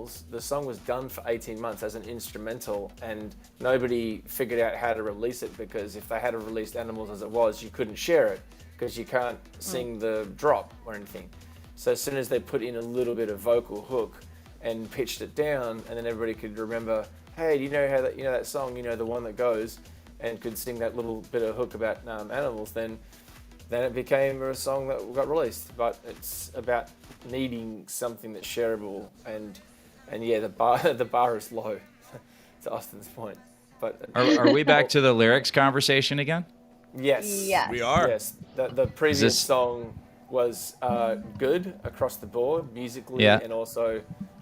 Animals, the song was done for 18 months as an instrumental, and nobody figured out how to release it, because if they had released Animals as it was, you couldn't share it because you can't sing the drop or anything. So as soon as they put in a little bit of vocal hook and pitched it down, and then everybody could remember, hey, do you know how that, that song, the one that goes, and could sing that little bit of hook about animals, then it became a song that got released. But it's about needing something that's shareable, and yeah, the bar is low, to Austin's point. But are we back to the lyrics conversation again? Yes. We are. Yes, the previous song was good across the board musically, and also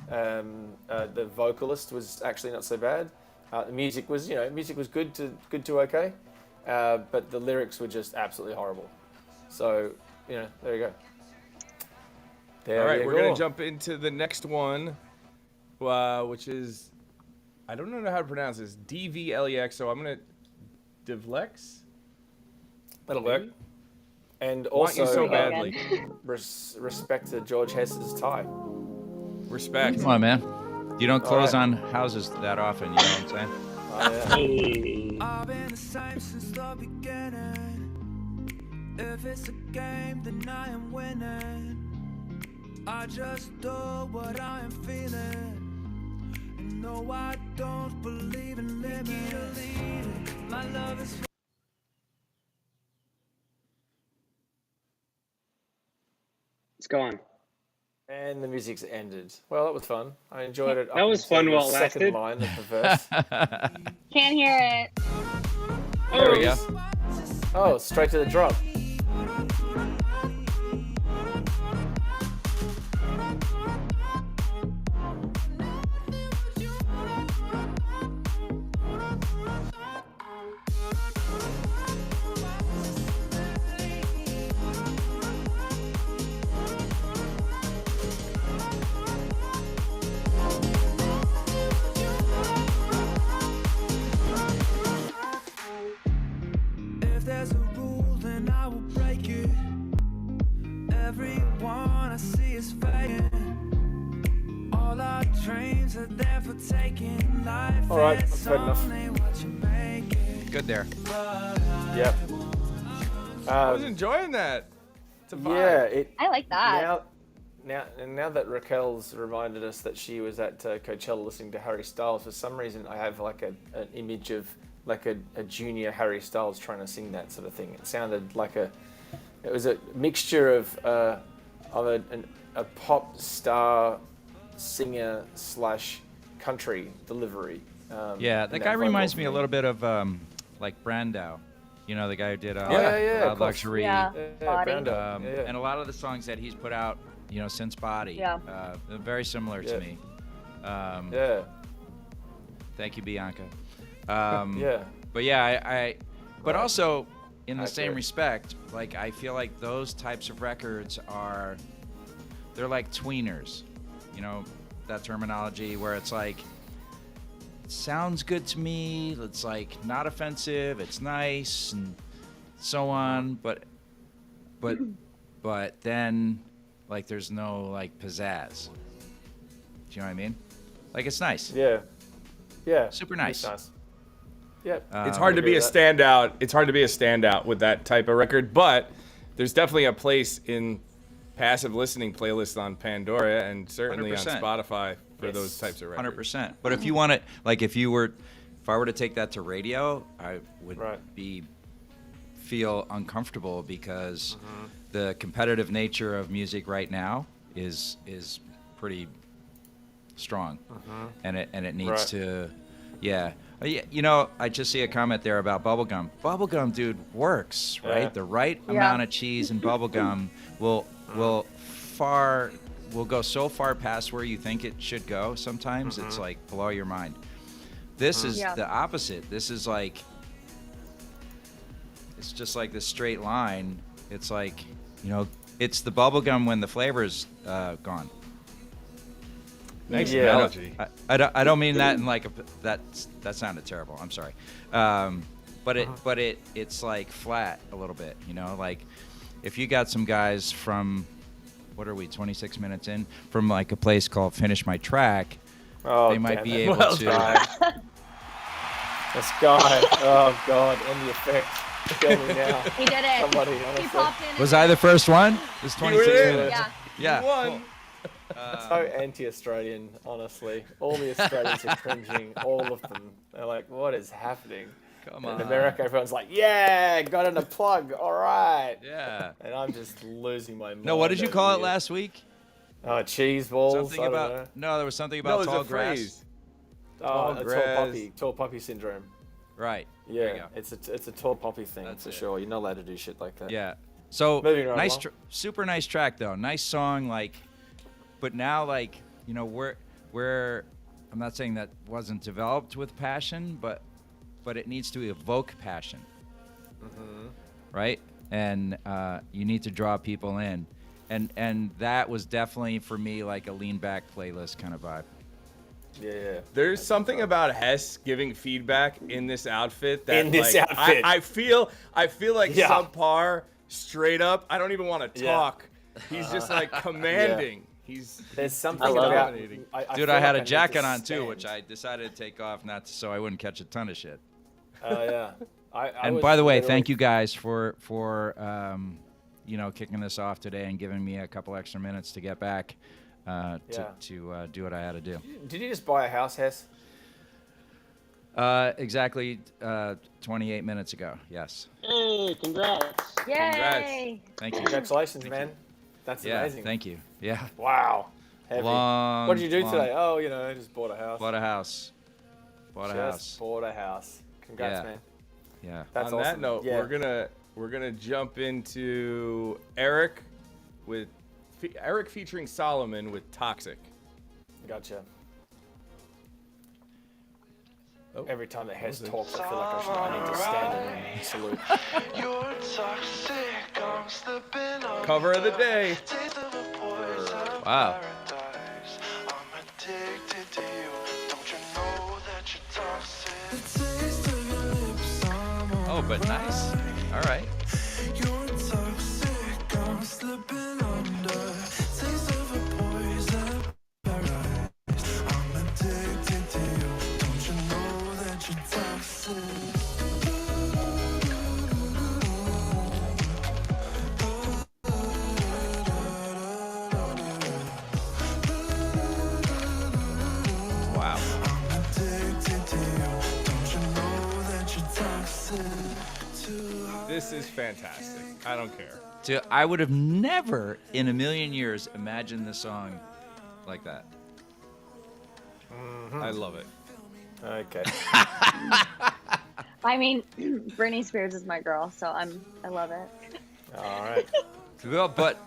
the vocalist was actually not so bad. The music was good to okay, but the lyrics were just absolutely horrible. So there you go. All right, we're gonna jump into the next one, which is, I don't know how to pronounce this, DVLEX. So I'm gonna Divlex. That'll work. And also, Want You So Badly. Respect to George Hess's tie. Respect. Come on, man. You don't close on houses that often, you know what I'm saying? I've been the same since the beginning. If it's a game, then I am winning. I just do what I am feeling. And no, I don't believe in limits. My love is. It's gone. And the music's ended. Well, that was fun. I enjoyed it. That was fun while it second lasted. line of the verse. Can't hear it. There we go. Oh, straight to the drop. If there's a rule, then I will break it. Everyone I see is faking. All our dreams are there for taking. Life All right, that's is good enough. only what you make it. Good there. Yep. I was enjoying that. It's a vibe. Yeah. I like that. Now that Raquel's reminded us that she was at Coachella listening to Harry Styles, for some reason I have like an image of like a junior Harry Styles trying to sing that sort of thing. It sounded like it was a mixture of a pop star singer / country delivery. Yeah, that guy reminds me a little bit of like Brandao. You know, the guy who did of Loud course. Luxury. Yeah. Body. Brando. And a lot of the songs that he's put out, since Body, they're very similar to me. Yeah. Thank you, Bianca. Yeah. But yeah, but also in the I same agree. respect, like I feel like those types of records they're like tweeners, that terminology where it's like, it sounds good to me, it's like not offensive, it's nice and so on, but then like there's no like pizzazz. Do you know what I mean? Like it's nice. Yeah. Super nice. It's nice. Yep. It's hard to be a standout. It's hard to be a standout with that type of record, but there's definitely a place in passive listening playlists on Pandora and certainly 100%. on Spotify for those types of records. 100%. But if you want it, like if I were to take that to radio, I would feel uncomfortable because the competitive nature of music right now is pretty strong, and it needs to, I just see a comment there about bubblegum. Bubblegum, dude, works, right? Yeah. The right amount of cheese and bubblegum will go so far past where you think it should go. Sometimes it's like blow your mind. This is the opposite. This is like, it's just like this straight line. It's like, it's the bubblegum when the flavor's gone. Nice analogy. I don't mean that in like that sounded terrible. I'm sorry. But it's like flat a little bit, like if you got some guys from, what are we, 26 minutes in, from like a place called Finish My Track, Oh, they might damn be it. able Well to. done. This guy. Oh God, end the effect. Kill me now. He did it. Somebody, He honestly. popped in. Was I the first one? It was 26 were. minutes. Yeah. Yeah. You won. So anti-Australian, honestly. All the Australians are cringing. All of them. They're like, what is happening? Come In on. America, everyone's like, yeah, got in a plug. All right. Yeah. And I'm just losing my mind. No, what did you over call it here. last week? Oh, cheese balls. Something I don't about know. no, there was something No, about it's tall a grass. phrase. Oh, Tall a grass. tall poppy syndrome. Right. There you Yeah, go. it's a tall poppy thing That's for it. sure. You're not allowed to do shit like that. Yeah. So Moving right nice, along. super nice track though. Nice song, like, but now like where I'm not saying that wasn't developed with passion, but it needs to evoke passion, right? And you need to draw people in, and that was definitely for me like a lean back playlist kind of vibe. Yeah. There's something about Hess giving feedback in this outfit that In this like, outfit. I feel like Yeah. subpar straight up. I don't even want to Yeah. talk. He's just like commanding. He's There's something love about it. Dude, feel I had like a need jacket to on too, stand. which I decided to take off so I wouldn't catch a ton of shit. Oh yeah. And by the way, thank you guys for kicking this off today and giving me a couple extra minutes to get back to do what I had to do. Did you just buy a house, Hess? Exactly 28 minutes ago. Yes. Hey, congrats. Yay. Thank you. Congratulations, man. That's Yeah. amazing. Thank you. Yeah. Wow. Heavy. Long. What did you do long- today? Oh, I just bought a house. Bought a house. Bought a Just house. bought a house. Congrats, Yeah. man. Yeah. That's on awesome. that note, yeah. we're gonna jump into Eric with Eric featuring Solomon with Toxic. Gotcha. Oh. Every time that Hess What was it? talks, I feel like I need to stand and salute. You're toxic, I'm slipping up. Cover of the day. Taste of a poison Wow. paradise. I'm addicted to you. Don't you know that you're toxic? The taste of your lips, I'm on Oh, but nice. All right. You're toxic, I'm slipping under. Taste of a poison paradise. I'm addicted to you. Don't you know that you're toxic? Wow. Addicted to you. Don't you know that you're toxic? Too hot. This is fantastic. I don't care. I would have never in a million years imagined this song like that. I love it. Okay. I mean, Britney Spears is my girl, so I love it. All right. Well, but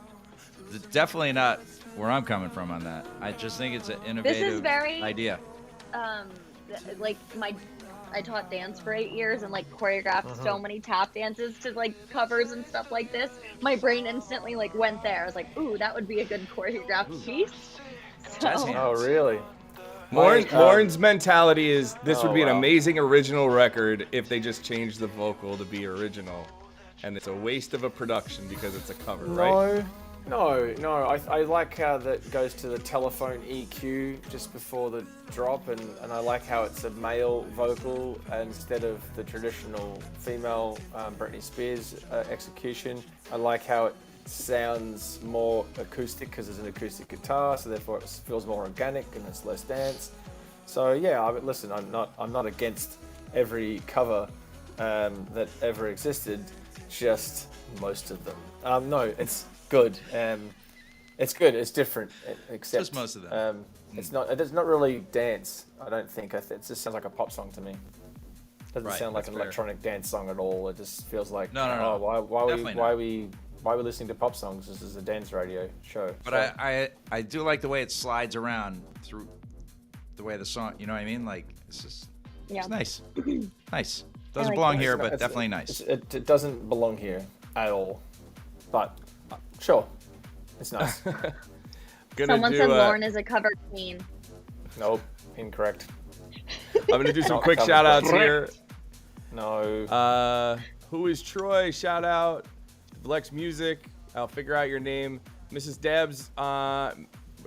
definitely not where I'm coming from on that. I just think it's an innovative very- idea. Like I taught dance for 8 years and like choreographed so many tap dances to like covers and stuff like this. My brain instantly like went there. I was like, ooh, that would be a good choreographed piece. Jazz So, hands. Oh, really? Lauren's mentality is this would Oh, be an wow. amazing original record if they just changed the vocal to be original, and it's a waste of a production because it's a cover, right? No. I like how that goes to the telephone EQ just before the drop, and I like how it's a male vocal instead of the traditional female Britney Spears execution. I like how it sounds more acoustic because there's an acoustic guitar, so therefore it feels more organic and it's less dance. So yeah, listen, I'm not against every cover that ever existed, just most of them. No, it's good. It's good. It's different. Except Just most of them. It's not really dance. I don't think. It just sounds like a pop song to me. Doesn't Right, sound like that's an fair. electronic dance song at all. It just feels like No. Oh, Definitely why are we listening to pop songs? This is a dance radio show. But So- I do like the way it slides around through the way the song. You know what I mean? Like it's just yeah. it's nice. Nice. Doesn't like belong that. here, It's- but it's- definitely nice. It doesn't belong here at all. But sure, it's nice. Gonna Someone do, said Lauren is a cover queen. Nope, incorrect. I'm gonna do some Not quick covered. shout outs here. No. Who is Troy? Shout out. Vlex Music. I'll figure out your name. Mrs. Debs.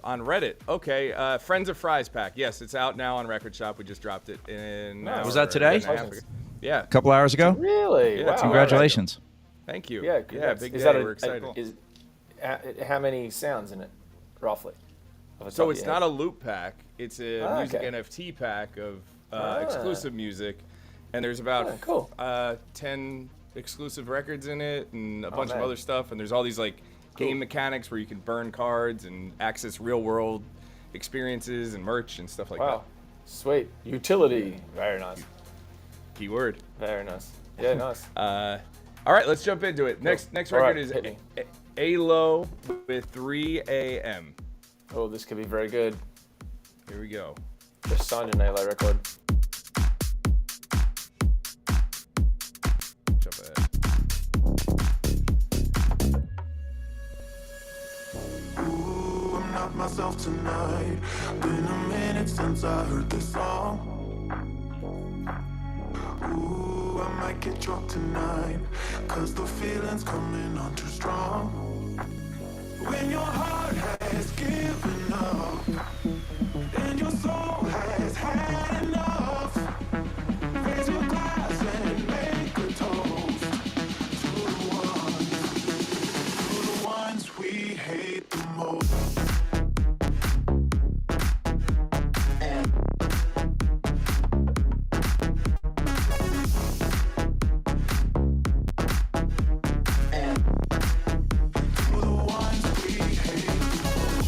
on Reddit. Okay, Friends of Fries pack. Yes, it's out now on Record Shop. We just dropped it in. Nice. Was that today? Yeah. A couple hours ago. Really? Yeah, Wow. Congratulations. Thank you. Yeah, Yeah, congrats. big Is day. that We're excited. How many sounds in it, roughly? Off the So top it's of your not head? a loop pack. It's a music NFT pack of exclusive music, and there's about cool. 10 exclusive records in it, and a bunch of man. other stuff. And there's all these like game mechanics where you can burn cards and access real world experiences and merch and stuff like Wow. Sweet. Utility. Very nice. that. Keyword. Very nice. Yeah, nice. All right, let's jump into it. Next All record right, is hit me. A-Lo with 3 a.m. Oh, this could be very good. Here we go. Just signed an ALO record. Jump ahead. Ooh, I'm not myself tonight. Been a minute since I heard this song. Ooh, I might get drunk tonight, 'cause the feeling's coming on too strong. When your heart has given up, and your soul has had enough, raise your glass and make a toast to the ones we hate the most. To the ones we hate the most.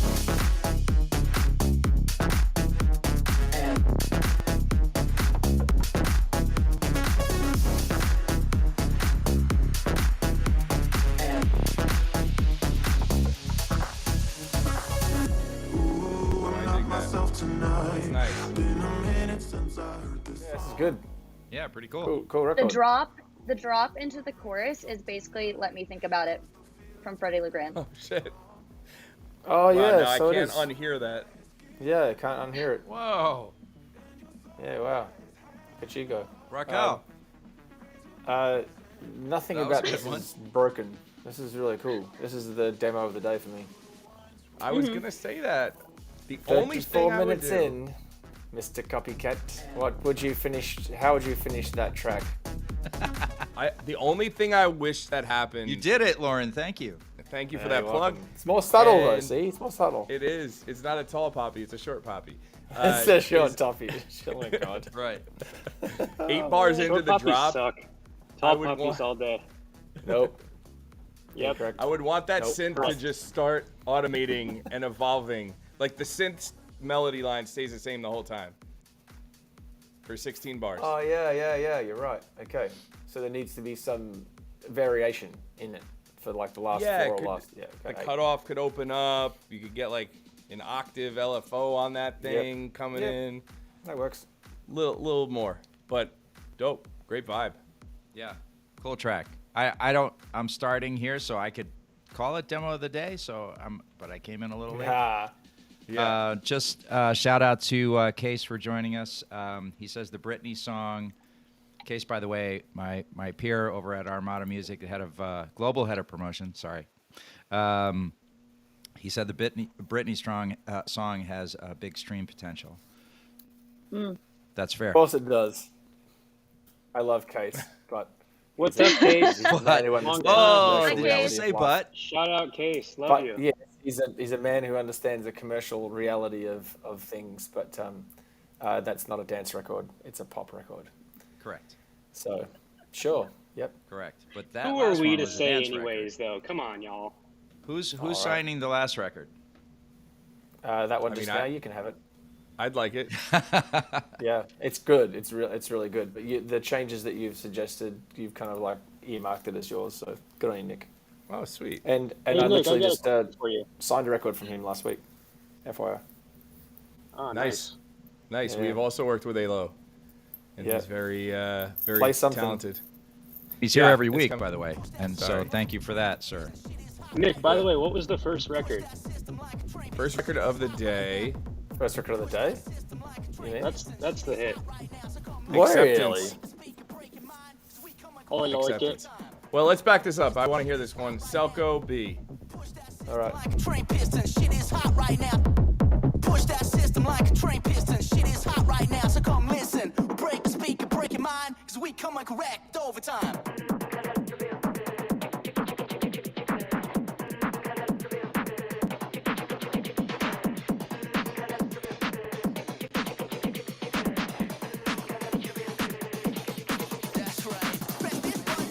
Ooh, I'm not myself tonight. Nice. Been a minute since I heard this This is song. good. Yeah, pretty cool. Cool The record. drop into the chorus is basically "Let Me Think About It" from Freddie LeGrand. Oh shit. Oh, Wow, yeah. no, So I it can't is. unhear that. Yeah, I can't unhear it. Whoa. Yeah, wow. Look at you go. Raquel. Nothing That was about a good this one. is broken. This is really cool. This is the demo of the day for me. I was gonna say that. The only thing 34 I would minutes do, in, Mr. Copycat. What would you finish? How would you finish that track? the only thing I wish that happened. You did it, Lauren. Thank you. Thank you for Yeah, that you're plug. welcome. It's more subtle though. And- See, it's more subtle. It is. It's not a tall poppy. It's a short poppy. It's a short is toppy. Oh my god. Right. 8 bars into Short the puppies drop. suck. I Tall would puppies want- all day. Nope. Yep. Incorrect. I would want that Nope. synth to just start automating and evolving. Like the synth melody line stays the same the whole time. For 16 bars. Oh yeah. You're right. Okay. So there needs to be some variation in it for like the last Yeah, four or could- last. Yeah. The Okay. cutoff could open up. You could get like an octave LFO on that thing coming Yep. in. That works. Little more. But dope. Great vibe. Yeah. Cool track. I'm starting here, so I could call it demo of the day. But I came in a little late. Ah. Yeah. Just shout out to Case for joining us. He says the Britney song. Case, by the way, my peer over at Armada Music, the head of global head of promotion. Sorry. He said the Britney song has big stream potential. That's fair. Of course it does. I love Case, but What's up, Case? he's a man who understands Oh, the Hi, commercial Case. reality say of life. but. Shout out, Case. Love But you. yeah, he's a man who understands the commercial reality of things. But that's not a dance record; it's a pop record. Correct. So, sure, yep. Correct. But that Who are last we one to was a say, dance record. anyways? Though, come on, y'all. Who's right. signing the last record? That one I just mean, now. You can have it. I'd like it. Yeah, it's good. It's really good. But the changes that you've suggested, you've kind of like earmarked it as yours. So good on you, Nick. Oh, sweet. And Hey, I Nick, literally got a just question for you. signed a record from him last week. FYI. Oh, Nice. Nice. Yeah. We've also worked with Alo. And Yeah. he's very Play something. talented. He's here Yeah, every it's week, coming. by the way. And Sorry. so thank you for that, sir. Nick, by the way, what was the first record? First record of the day. First record of the day. You mean? That's the hit. Really? Oh, I like it. Acceptance. Well, let's back this up. I want to hear this one. Selco B. All right. Like a train piston, shit is hot right now. Push that system like a train piston, shit is hot right now. So come listen, break the speaker, break your mind, cause we come on correct overtime. That's right. Press this button.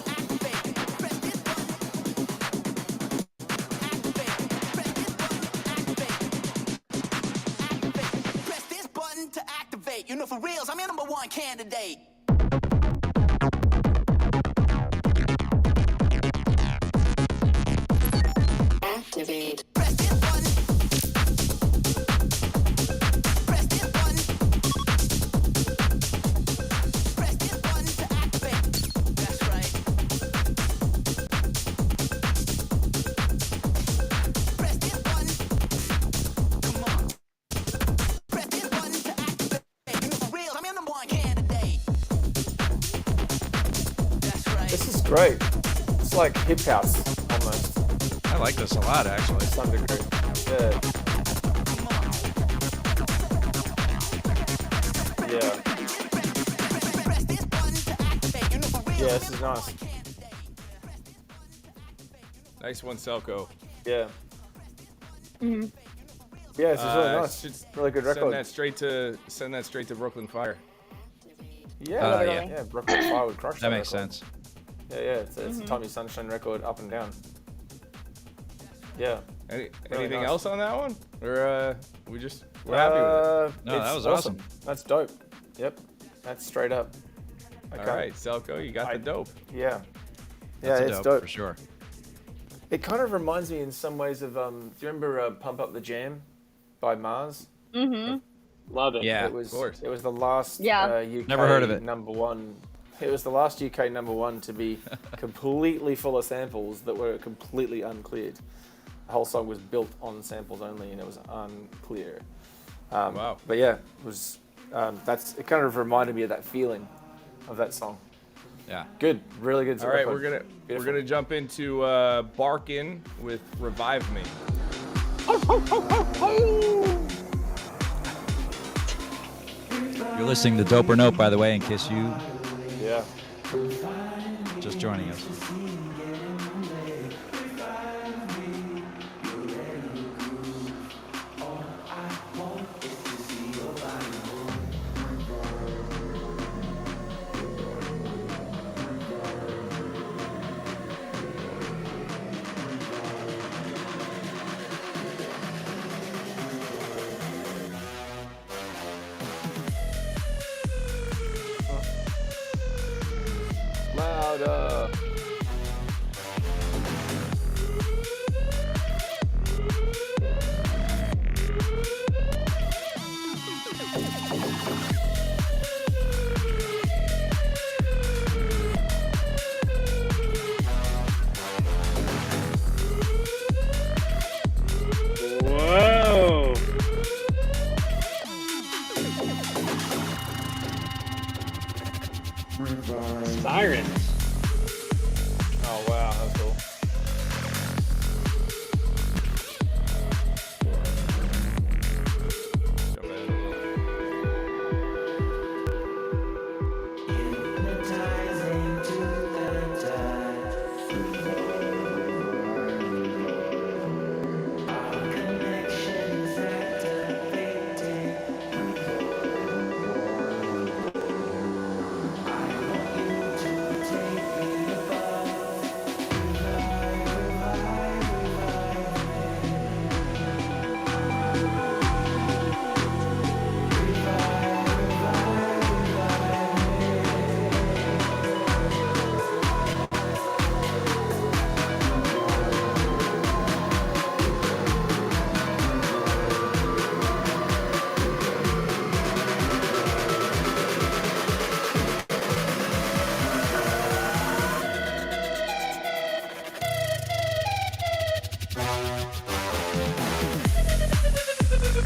Activate. Press this button. Press this button to activate. You know, for reals, I'm your number one candidate. Activate. Press this button. Press this button. Press this button to activate. That's right. Press this button. Come on. Press this button to activate. You know, for real, I'm your number one candidate. That's right. This is great. It's like hip house almost, I like this a lot, actually. to some degree. Yeah. Yeah. Press this button to activate. You know, for real, Yeah, this is nice. Nice one, Selko. Yeah. Yeah, this is really nice. should Really good record. Send that straight to Brooklyn Fire. Yeah, yeah. yeah. Brooklyn Fire would crush that. That makes record. sense. Yeah, it's a Tommy Sunshine record, up and down. Yeah. Anything nice. else on that one? Or we're happy with it? No, that it's was awesome. That's dope. Yep. That's straight up. All right, Selko, you got the dope. Yeah. That's Yeah, a it's dope, dope. for sure. It kind of reminds me in some ways of, do you remember Pump Up the Jam by Mars? Love it. Yeah. It was, of course. It was the last Yeah. UK Never heard of it. number one. It was the last UK number one to be completely full of samples that were completely uncleared. The whole song was built on samples only, and it was unclear. Wow. But yeah, it was. It kind of reminded me of that feeling of that song. Yeah. Good, really good. All right, record. we're Beautiful. gonna jump into Barkin with Revive Me. You're listening to Dope or Nope, by the way, in case you Yeah. just joining us. Louder. Whoa. Sirens. Oh wow, that's cool. Jump ahead a little.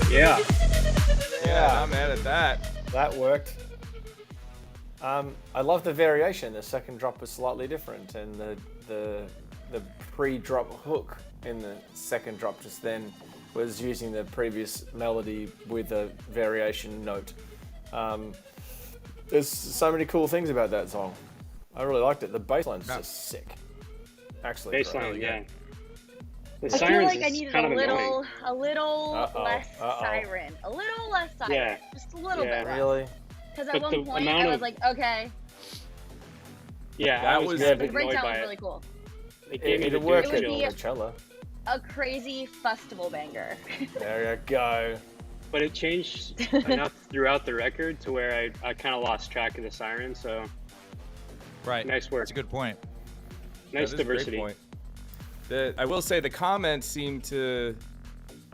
Yeah. Yeah, I'm mad at that. That worked. I love the variation. The second drop was slightly different, and the the pre-drop hook in the second drop just then was using the previous melody with a variation note. There's so many cool things about that song. I really liked it. The bass line's just sick. Actually, Baseline, yeah. The I feel sirens like I is needed kind a of little, annoying. less siren, a little less siren, Yeah. just a little Yeah. bit less. Really? Because at But one the point amount I was of- like, okay, Yeah, That I was was- kind of the annoyed breakdown by was it. really cool. It gave me the It'd work It at would be- Coachella. A crazy festival banger. There you go. But it changed enough throughout the record to where I kind of lost track of the siren. So Right. nice work. That's a good point. Nice That is a great diversity. point. I will say the comments seem to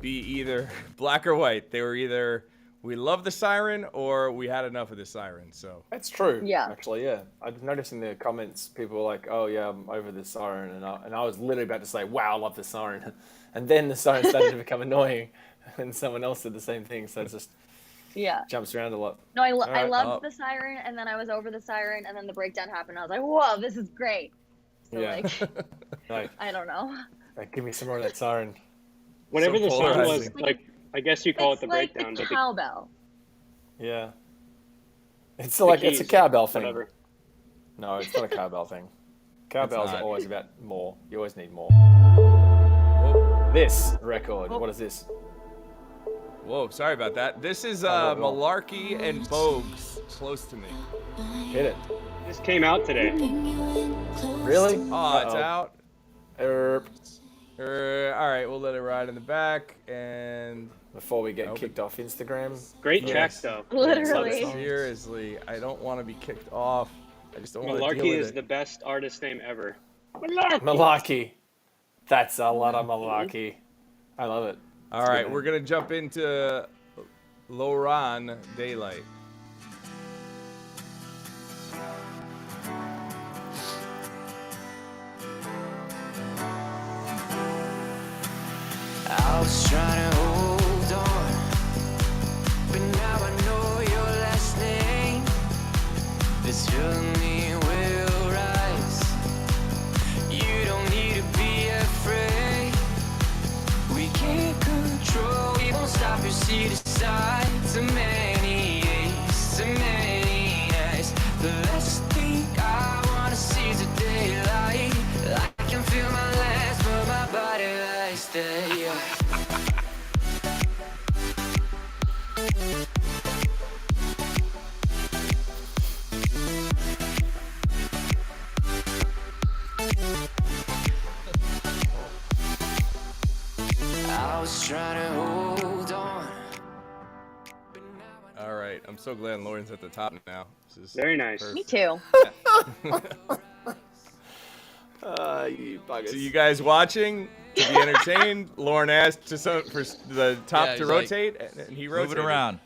be either black or white. They were either we love the siren or we had enough of the siren. So That's true. Yeah. Actually, yeah. I'm noticing the comments. People were like, "Oh yeah, I'm over the siren," and I was literally about to say, "Wow, I love the siren," and then the siren started to become annoying, and someone else did the same thing. So it just Yeah. jumps around a lot. No, I Alright, loved the siren, and then I was over the siren, and then the breakdown happened. I was like, whoa, this is great. So Yeah. like, Like, I don't know. give me some more of that siren. Whatever So the song was, polarizing. like I guess you call It's it the like breakdown, the but cowbell. Yeah. It's like it's a keys, cowbell thing. whatever. No, it's not a cowbell thing. Cowbells are not. always about more. You always need more. whoa, This record. What is this? whoa, sorry about that. This is no, no. Malarkey and Bogues, Close to Me. Hit it. This came out today. Really? Oh, it's Uh-oh. out. Erp. All right, we'll let it ride in the back and. Before we get Nope. kicked off Instagram. Great Yes. track though. Literally. Seriously, I don't want to be kicked off. I just don't want to deal Malarkey with is it. the best artist name ever. Malarkey. That's a lot of malarkey. I love it. All right, we're gonna jump into Lauren Daylight. I was trying to hold on, but now I know your last name. This journey will rise. You don't need to be afraid. We can't control, we won't stop your seat aside. Too many days, too many nights. The last thing I wanna see is a daylight. I can feel my legs, but my body likes that. Yeah. I was trying to hold on. All right, I'm so glad Lauren's at the top now. This is Very nice. Me too. You buggers. So you guys watching to be entertained? Lauren asked for the top Yeah, to he's like, rotate, and he Move rotated. it around.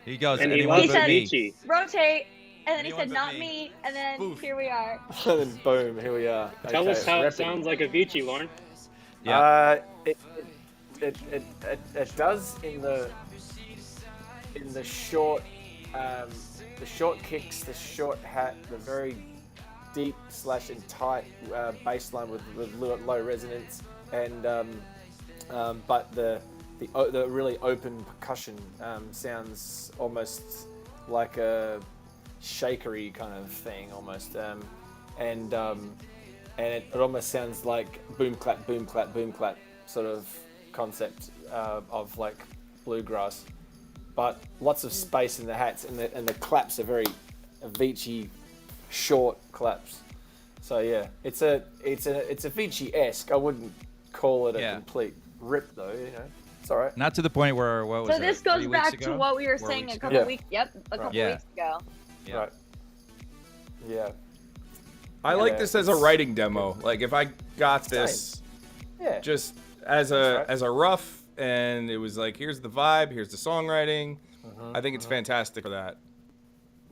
He goes, And he anyone loves but me. Avicii. Rotate, and then he Anyone said, but not me. me, and then Boof. here we are. and then boom, here we are. Tell Okay, us how it repping. sounds like Avicii, Lauren. Yeah. It does in the short kicks, the short hat, the very deep slash and tight bass line with low resonance, and but the really open percussion sounds almost like a shakery kind of thing almost, and it almost sounds like boom clap boom clap boom clap sort of concept of like bluegrass, but lots of space in the hats, and the claps are very Avicii short claps. So yeah, it's Avicii-esque. I wouldn't call it a Yeah. complete rip though. You know, it's all right. Not to the point where, what was So it? this goes 3 weeks back ago? to what we were 4 saying weeks a ago? couple Yeah. weeks. Yep, a couple Yeah. weeks ago. Yeah. Right. Yeah. I like Yeah, this as a it's- writing demo. Like if I got this Yeah. just as a That's right. as a rough, and it was like, here's the vibe, here's the songwriting. I think it's fantastic for that.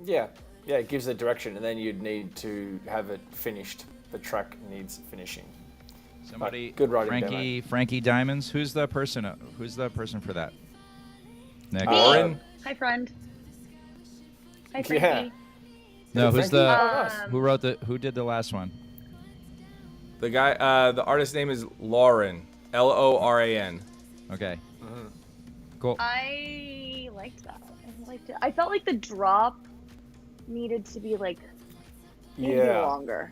Yeah. Yeah. It gives a direction, and then you'd need to have it finished. The track needs finishing. Somebody, Good writing Frankie Diamonds. Who's the person for that? Nick. Lauren, Hi, friend. Hi, Yeah. Frankie. No, who's Frankie? the Oh, nice. who did the last one? The guy, the artist name is Lauren. Loran. Okay. Cool. I liked that. I liked it. I felt like the drop needed to be like maybe longer.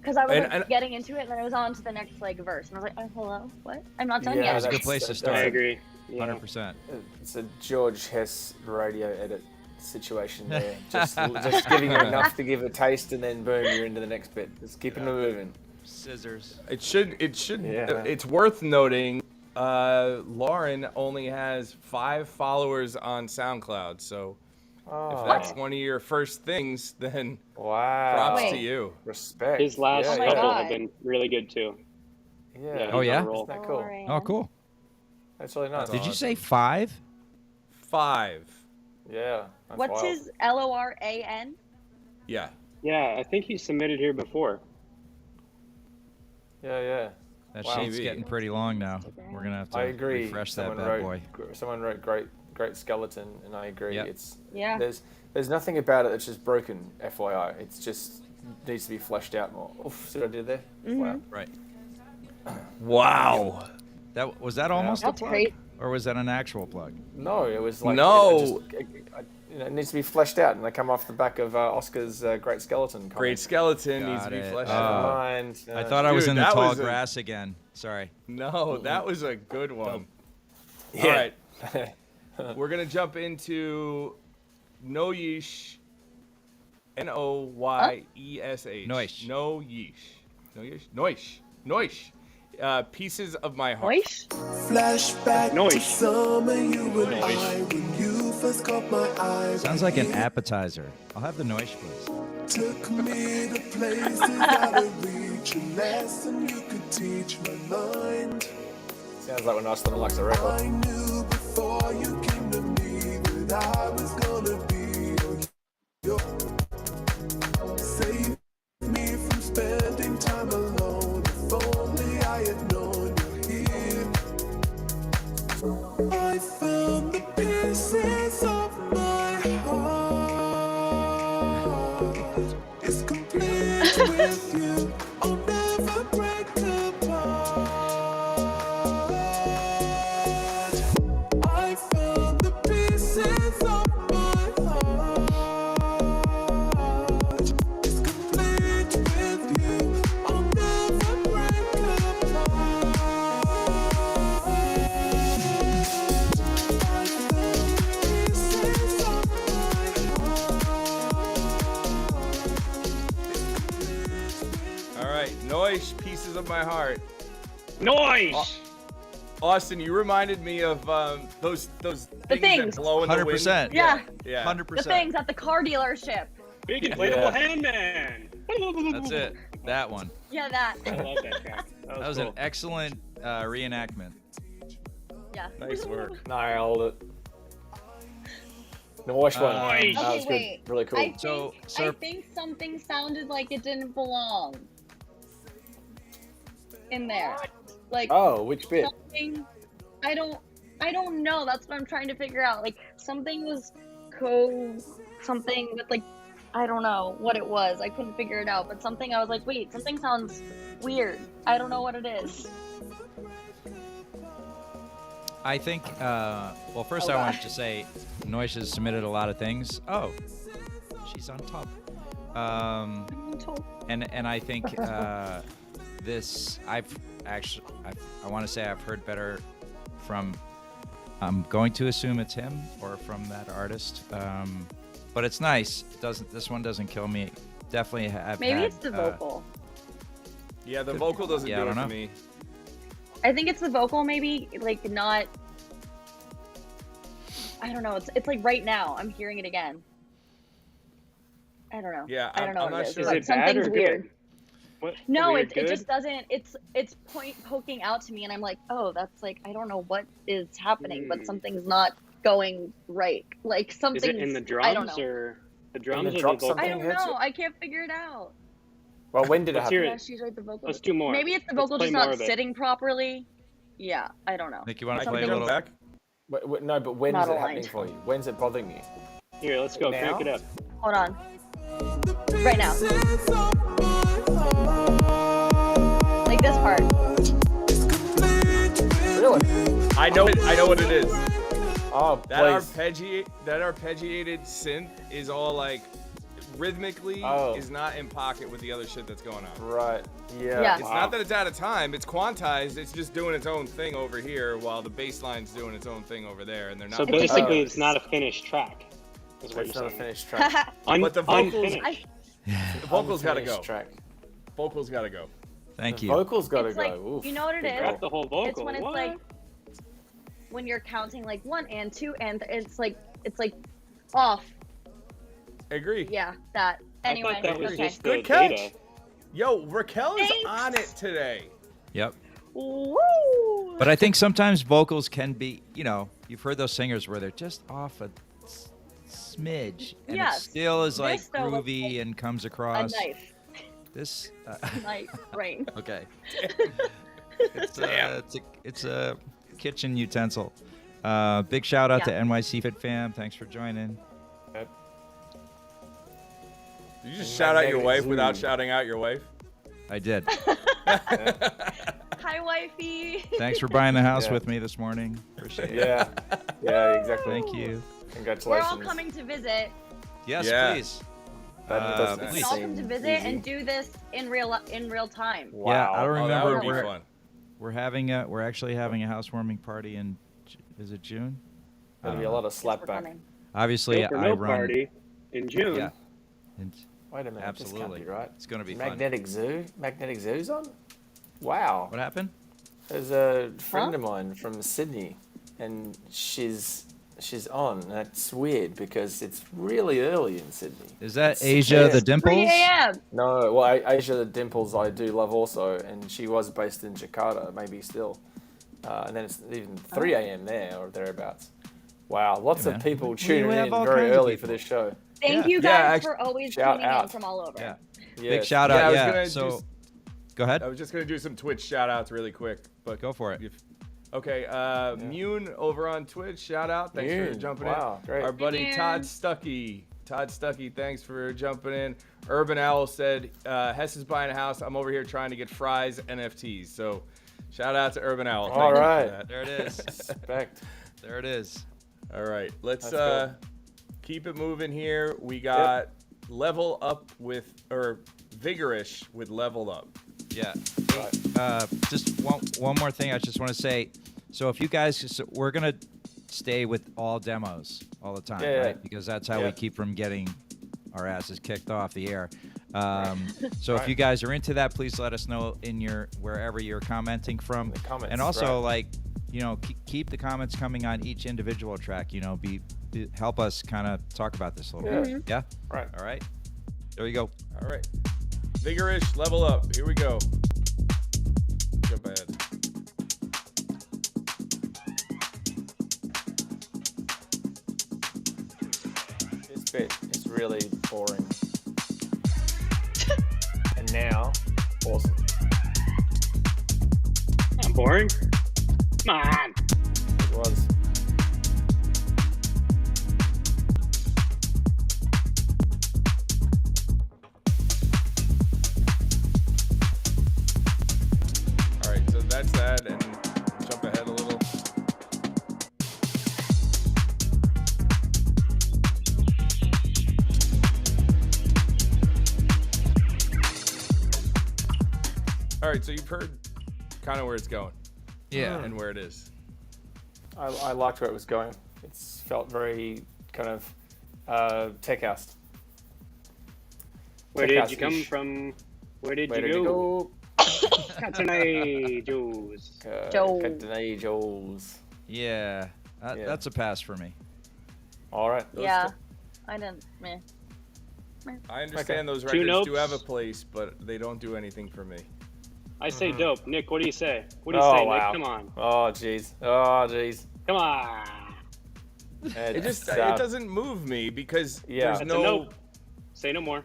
Because I was like, getting into it, and then I was on to the next like verse, and I was like, "Oh, hello, what? I'm not done yet." That's a good place to start. I agree. 100%. It's a George Hess radio edit situation there. just giving you enough to give a taste, and then boom, you're into the next bit. Just keeping it moving. Scissors. It should. It's worth noting. Lauren only has 5 followers on SoundCloud, so if that's one of your first things, then props to you. Respect. His last my couple God. have been really good too. Yeah. Oh, yeah? Isn't that cool? Oh, cool. That's really nice. Did you say 5? 5. Yeah. That's What's wild. his LORAN? Yeah. Yeah, I think he submitted here before. Yeah. That Wow. sheet's getting pretty long now. We're gonna have to I agree. refresh that Someone bad boy. Someone wrote great skeleton, and I agree. Yep. It's Yeah. There's nothing about it that's just broken. FYI, it's just needs to be fleshed out more. Oof, see what I did there? Wow. Right. Wow. That was that almost That's a plug, great. or was that an actual plug? No, it was like No. it needs to be fleshed out, and they come off the back of Oscar's great skeleton. Comment. Great skeleton Got needs to be it. fleshed Oh. out. Mind, I thought I was Dude, in the that tall was a- grass again. Sorry. No, that was a good one. Yeah. All right. We're going to jump into Noyesh. Noyesh. Noish. Noyesh. Pieces of My Heart. Moish? Flashback to Noise. summer, you and I, when you first caught my eye. Sounds like an appetizer. I'll have the noish, please. Took me to places out of reach, a lesson you could teach my mind. Sounds like when Austin likes a record. I knew before you came to me that I was gonna be your save me from spending time alone. If only I had known you're here. I found the pieces of my heart. It's complete with you. I'll never break apart. I found the pieces of my heart. It's complete with you. I'll never break apart. I found the pieces of my heart. All right. Noyesh, Pieces of My Heart. Noise. Austin, you reminded me of those things that things. blow in the wind. 100%. Yeah. Yeah. 100%. The things at the car dealership. Big inflatable hand man. That's it. That one. Yeah, that. I love that track. That was cool. an excellent reenactment. Yeah. Nice work. Nailed it. The wash one. Nice. That was Okay, good. wait. Really cool. I think, So, I sir- think something sounded like it didn't belong in there. Like Oh, which bit? something. I don't know. That's what I'm trying to figure out. Like something was something with like I don't know what it was. I couldn't figure it out. But something I was like, wait, something sounds weird. I don't know what it is. I think, well, first I wanted to say Noish has submitted a lot of things. Oh, she's on top. And I think this, I want to say I've heard better from, I'm going to assume it's him or from that artist. But it's nice. This one doesn't kill me. Definitely have Maybe had, it's the vocal. Yeah, the vocal doesn't Yeah, I do it don't for know. me. I think it's the vocal, maybe like not. I don't know. It's like right now. I'm hearing it again. I don't know. Yeah, I don't know I'm what not it is. sure. But Is it bad something's or weird. good? What, No, weird, it good? just doesn't. It's poking out to me, and I'm like, oh, that's like I don't know what is happening, but something's not going right. Like Is something. it in the drums I don't know. or the drums or the drop vocal? something? I don't hits know. it? I can't figure it out. Well, when did it Let's happen? hear Yeah, it. she's right. The vocal. Let's do more. Maybe it's the Let's vocal play just more not of it. sitting properly. Yeah, I don't know. Nick, you want to Something- play a little? Back? No, but when Not is it aligned. happening for you? When's it bothering you? Here, let's go. Now? Crank it up. Hold on. Right now. Pieces of my heart. this part. Really? I know it. I know what it is. Oh, That please. arpeggiated synth is all like rhythmically is not in pocket with the other shit that's going on. Right. Yeah. Yeah. It's not that it's out of time. It's quantized. It's just doing its own thing over here while the bass line's doing its own thing over there, and they're not. So basically, it's not a finished track. Is what It's you're not a saying. finished track. But the vocals, Unfinished. the vocals gotta go. Unfinished track. Vocals gotta go. Thank The you. vocals gotta It's go. like, Oof. you know what it is? Got the whole vocal. It's when it's What? like when you're counting like 1 and 2 and it's like off. Agree. Yeah, that. Anyway, I thought that was okay. just the Good catch. data. Yo, Raquel is Thanks. on it today. Yep. Woo! But I think sometimes vocals can be, you've heard those singers where they're just off a smidge, and Yes. it still is like This, though, looks groovy like and comes a across. knife. This. My brain. Okay. It's a kitchen utensil. Big shout out to Yeah. NYC Fit Fam. Thanks for joining. Did you just shout out your wife Magnetic without Zoo. shouting out your wife? I did. Hi, wifey. Thanks for buying the house Yeah. with me this morning. Appreciate it. Yeah. Yeah. Exactly. Thank you. Congratulations. We're all coming to visit. Yes, Yeah. please. That doesn't We Please. can all come to seem visit easy. and do this in real time. Wow. Yeah, I don't Oh, that remember. would be we're fun. we're actually having a housewarming party in. Is it June? There'll be a lot of We're slapback. coming. Obviously, Go for I no run. party in June. Yeah. And Wait a minute. Absolutely. This can't be right. It's gonna be fun. Magnetic Zoo. Magnetic Zoo's on. Wow. What happened? There's a friend of mine from Sydney, and she's on. That's weird because it's really early in Sydney. Is that It's Asia the 3 Dimples? 3 a.m. No, well, Asia the Dimples I do love also, and she was based in Jakarta, maybe still. And then it's even 3 a.m. there or thereabouts. Wow, lots Hey, of man. people We tuning have in all very kinds of early for people. this show. Thank Yeah. you Yeah, guys actually, for always shout tuning in out. from all over. Yeah. Yes. Big shout Yeah, I out. was Yeah. gonna So, just- go ahead. I was just gonna do some Twitch shout outs really quick, but Go for it. okay. Mune over on Twitch, shout out. Thanks for Mune, jumping wow, in. great. Our buddy Mune. Todd Stuckey. Thanks for jumping in. Urban Owl said, Hess is buying a house. I'm over here trying to get Fry's NFTs. So shout out to Urban Owl. All Thank you for right. that. There it is. Respect. There it is. All right, let's That's good. keep it moving here. We got Level Up with, or Vigorish with Level Up. Yeah. Right. Just one more thing I just want to say. So if you guys, we're going to stay with all demos all the time, Yeah, yeah. right? Because that's how Yeah. we keep from getting our asses kicked off the air. So if Right. you guys are into that, please let us know in your wherever you're commenting from. The comments, and also, right. keep the comments coming on each individual track. Help us kind of talk about this a little Yeah. bit. Yeah. Right. All right. There you go. All right, Vigorish, Level Up. Here we go. Jump ahead. This bit is really boring. And now, awesome. Not boring. Come on. It was. All right, so that's that, and jump ahead a little. All right, so you've heard kind of where it's going Yeah. and where it is. I liked where it was going. It's felt very kind of tech house. Where Tech did you come house-ish. from? Where did Where you did you go? go? Catanay Joes. Joel. Captain Joel's. Yeah. Yeah. That's a pass for me. All right. Yeah. I didn't. Meh. I understand those Two records do notes. have a place, but they don't do anything for me. I say dope. Nick, what do you say? What do you Oh, say, wow. Nick? Come on. Oh jeez. Oh jeez. Come on. It just it doesn't move me because Yeah. there's That's no. a nope. Say no more.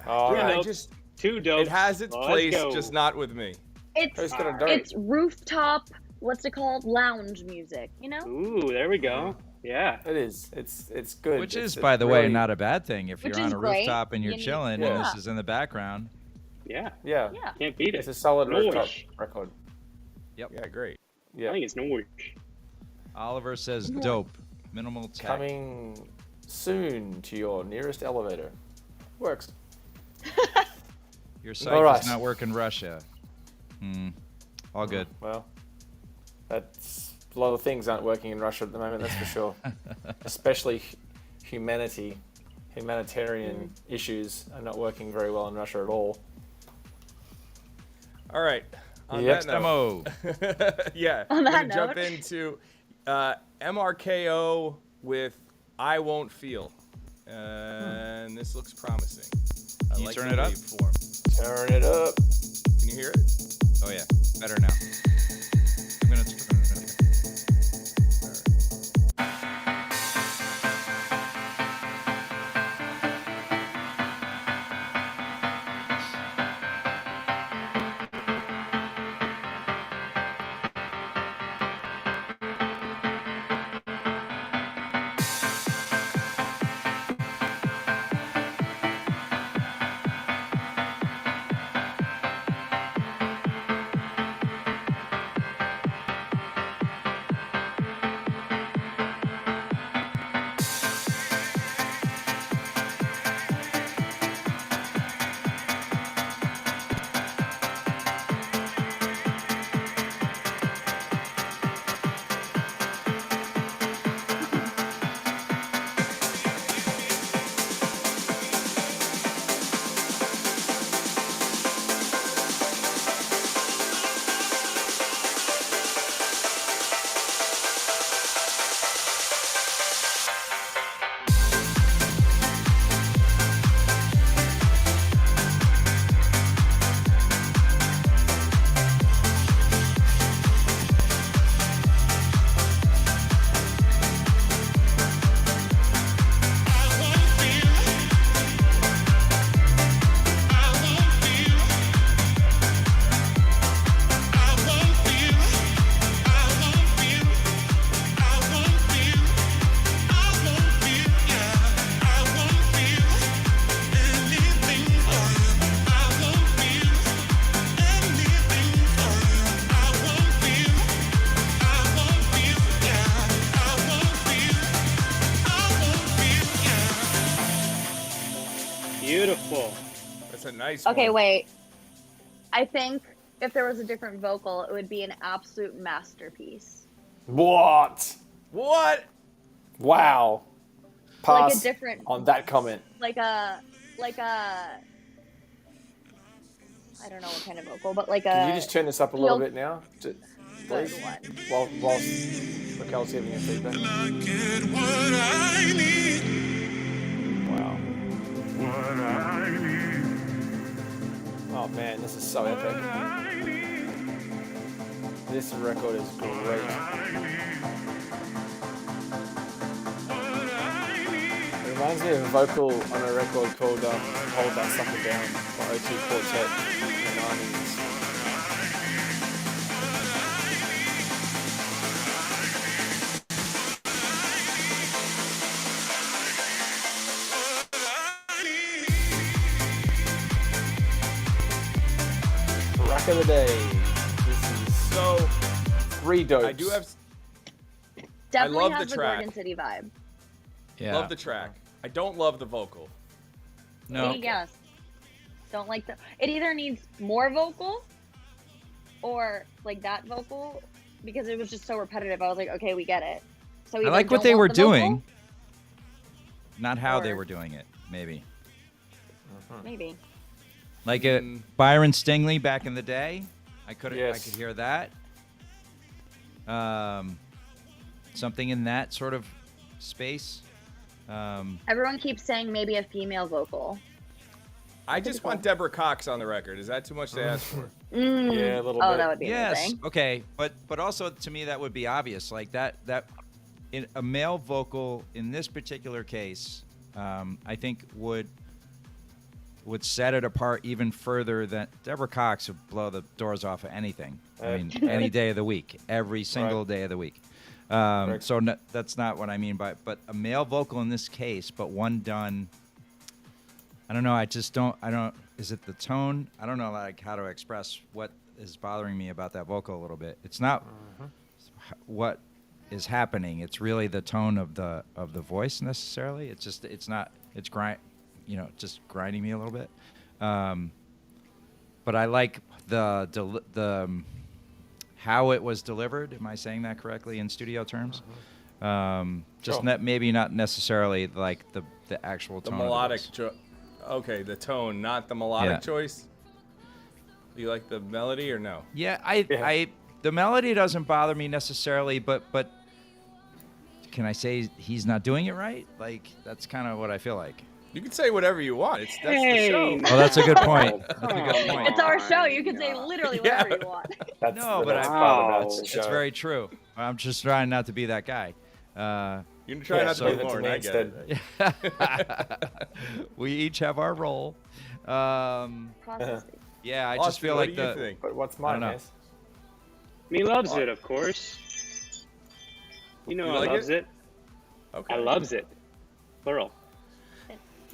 Oh, Two Yeah, I notes. just Two dope. it has its Let's place, go. just not with me. It's Who's gonna do it's rooftop. What's it called? Lounge music. You know. Ooh, there we go. Yeah. It is. It's good. Which It's is, by the way, really- not a bad thing if Which you're on is a great. rooftop and you're You need- chilling Yeah. and this is in the background. Yeah. Yeah. Yeah. Can't beat it. It's a solid Noise. rooftop record. Yeah, great. Yeah. I think it's noise. Oliver says dope. Minimal tech. Coming soon to your nearest elevator. Works. Your site All right. does not work in Russia. All good. Well, that's a lot of things aren't working in Russia at the moment, that's for sure. Especially humanitarian issues are not working very well in Russia at all. All right. On Yep. that note, Demo. yeah, On we're that gonna jump note. into MRKO with "I Won't Feel," and this looks promising. I you like turn the it up? waveform. Turn it up. Can you hear it? Oh yeah, better now. I'm gonna turn it up. Beautiful. That's a nice Okay, one. wait. I think if there was a different vocal, it would be an absolute masterpiece. What? What? Wow. Pass Like a different, on that comment. like a, I don't know what kind of vocal, but like Can a. you just turn this up a little He'll- bit now? Good Please? one. Whilst Raquel's giving you feedback. Get what I need, Wow. what I need, Oh man, this is so epic. what I need, This record is great. what I need. It reminds me of a vocal on a record called Hold That Sucker Down by O2 Quartet in the 90s. Rack of the day. This is So 3 dopes. I do have Definitely love has the the track. Gorgon City vibe. Yeah. love the track. I don't love the vocal. No. Yes. Don't like the. It either needs more vocal, or like that vocal, because it was just so repetitive. I was like, okay, we get it. So I either like what don't they want were the vocal, doing, not how they or- were doing it. Maybe Maybe. like Mm. Byron Stingley back in the day. I could Yes. hear that. Something in that sort of space. Everyone keeps saying maybe a female vocal. I just want Deborah Cox on the record. Is that too much to ask for? Mm. Yeah, a little Oh, bit. that would be Yes. amazing. Okay. But also to me that would be obvious. Like that in a male vocal in this particular case, I think would set it apart even further. Than Deborah Cox would blow the doors off of anything. I mean, any day of the week, every single day of the week. So no, that's not what I mean by. But a male vocal in this case, but one done. I don't know. I just don't. I don't. is it the tone? I don't know like how to express what is bothering me about that vocal a little bit. It's not what is happening. It's really the tone of the voice necessarily. It's just it's just grinding me a little bit. But I like the how it was delivered. Am I saying that correctly in studio terms? Just maybe not necessarily like the actual tone. The melodic okay, the tone, not the melodic choice. Do you like the melody or no? Yeah, I the melody doesn't bother me necessarily, but can I say he's not doing it right? Like that's kind of what I feel like. You can say whatever you want. That's the show. Oh, that's a good point. That's a good point. It's our show. You can say literally whatever you want. No, but it's very true. I'm just trying not to be that guy. You're trying not to be Lauren. I get it. We each have our role. Yeah, I just feel like But what's mine, Mace? Me loves it, of course. You know, I loves it. Okay. I loves it. Plural.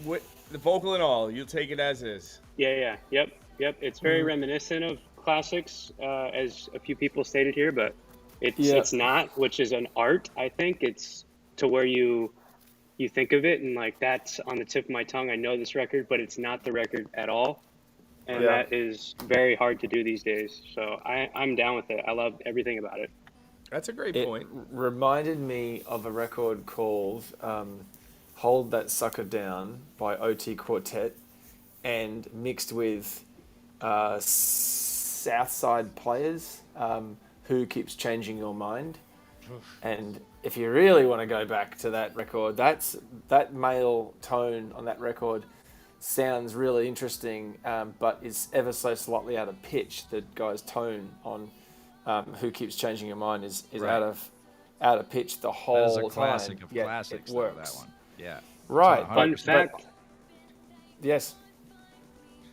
What, the vocal and all, you'll take it as is. Yeah. Yep. It's very reminiscent of classics, as a few people stated here, but it's not, which is an art. I think it's to where you think of it and like that's on the tip of my tongue. I know this record, but it's not the record at all, and that is very hard to do these days. So I'm down with it. I love everything about it. That's a great point. It reminded me of a record called Hold That Sucker Down by OT Quartet, and mixed with Southside Players, Who Keeps Changing Your Mind. And if you really want to go back to that record, that male tone on that record sounds really interesting, but is ever so slightly out of pitch. The guy's tone on Who Keeps Changing Your Mind is out of pitch the whole time. That is a classic of yet classics, it though, works. that one. Yeah. Right. Fun fact. Yes.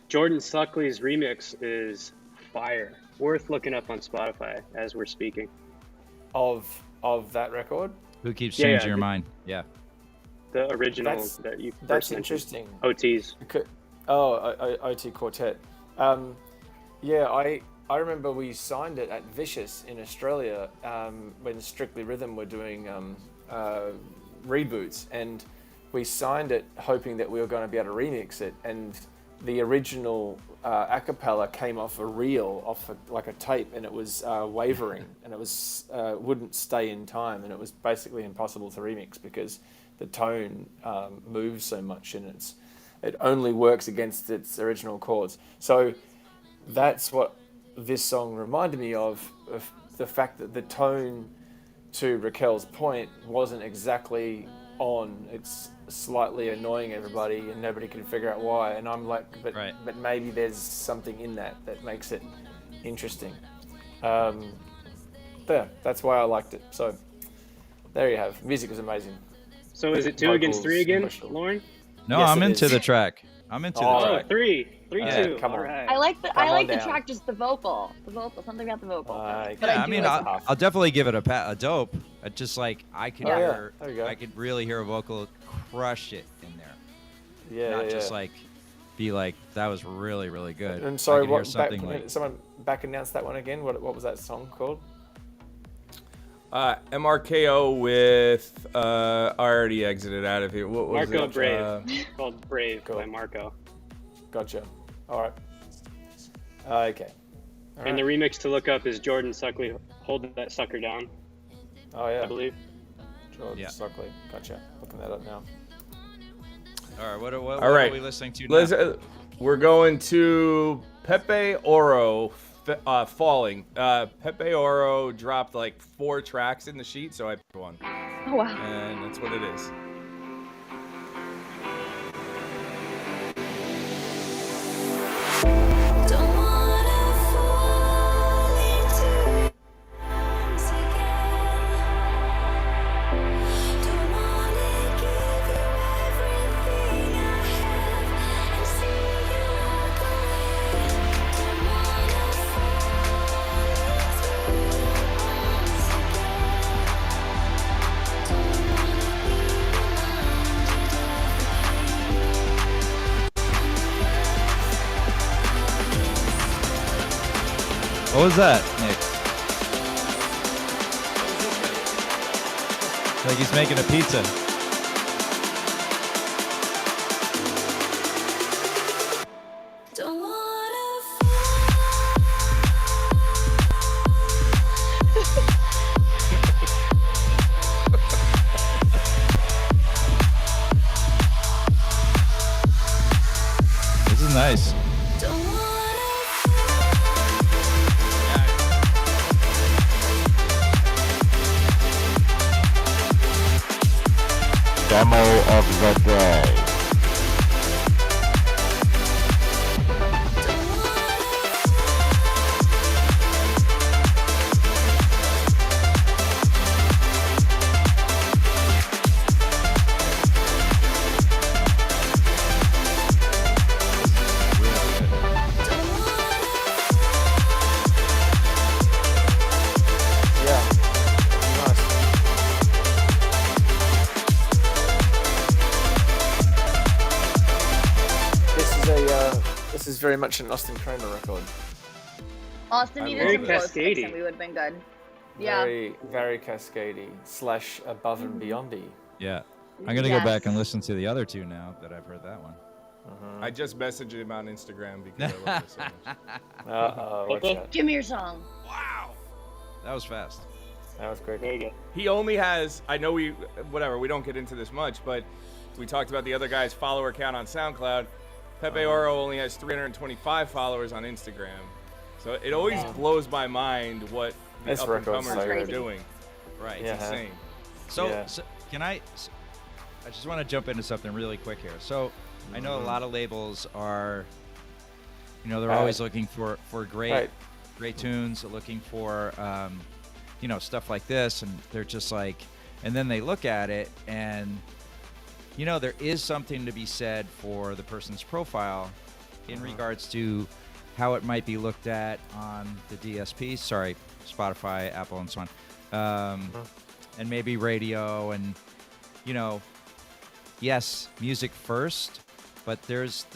Jordan Suckley's remix is fire. Worth looking up on Spotify as we're speaking. Of that record? Who Keeps Changing Your Mind? Yeah. The original that you first That's mentioned. interesting. OTs. OT Quartet. I remember we signed it at Vicious in Australia when Strictly Rhythm were doing reboots, and we signed it hoping that we were going to be able to remix it, and the original a cappella came off a reel, like a tape, and it was wavering, and it was wouldn't stay in time, and it was basically impossible to remix because the tone moves so much, and it only works against its original chords. So that's what this song reminded me of the fact that the tone, to Raquel's point, wasn't exactly on. It's slightly annoying everybody, and nobody can figure out why. And I'm like, but maybe there's something in that makes it interesting. That's why I liked it. So there you have. Music was amazing. So is it 2 against 3 again, emotional. Lauren? No, Yes, I'm it into is. the track. I'm into the Oh, track. 3, Yeah, 2. come on. All right. I like the down. track, just the vocal, something about the vocal. Okay. But Yeah, I do mean, like I'll definitely give it a dope. It's just like I could hear, there you go. I could really hear a vocal crush it in there. Yeah, Not just like be like that was really really good. And sorry, I could hear what? something like Someone back announced that one again. What was that song called? MRKO with I already exited out of here. What was Marco it? Brave. It's called Brave by Marco. Gotcha. All right. Okay. All And the right. remix to look up is Jordan Suckley, Hold That Sucker Down, Oh yeah. I believe. George Yeah. Suckley. Gotcha. Looking that up now. All right, what All are right. we listening to Let's, now? we're going to Pepe Oro Falling. Pepe Oro dropped like 4 tracks in the sheet, so I picked one. Oh wow. And that's what it is. Don't wanna fall into your arms again. Don't wanna give you everything I have and see you walk away. Don't wanna fall into your arms again. Don't wanna be What was that, Nick? Like he's making a pizza. Don't wanna This is nice. don't wanna Demo of the day. Yeah. Nice. This is very much an Austin Kramer record. Austin needed very some close picks cascadey. and we would have been good. Yeah. Very, very cascadey / above and beyondy. Yeah. I'm gonna Yes. go back and listen to the other two now that I've heard that one. I just messaged him on Instagram because I love it so much. Uh-oh, watch out. Give me your song. Wow. That was fast. That was great. There you go. He only has, I know we don't get into this much, but we talked about the other guy's follower count on SoundCloud. Pepe Oro only has 325 followers on Instagram. So it always blows my mind what the This record's up-and-comers so are good. doing. Right. Yeah. It's insane. So, Yeah. so can I just want to jump into something really quick here. So I know a lot of labels are, they're Right. always looking for great, Right. great tunes, looking for, stuff like this. And they're just like, and then they look at it and, there is something to be said for the person's profile in regards to how it might be looked at on the DSP, Spotify, Apple, and so on. And maybe radio and, yes, music first, but there's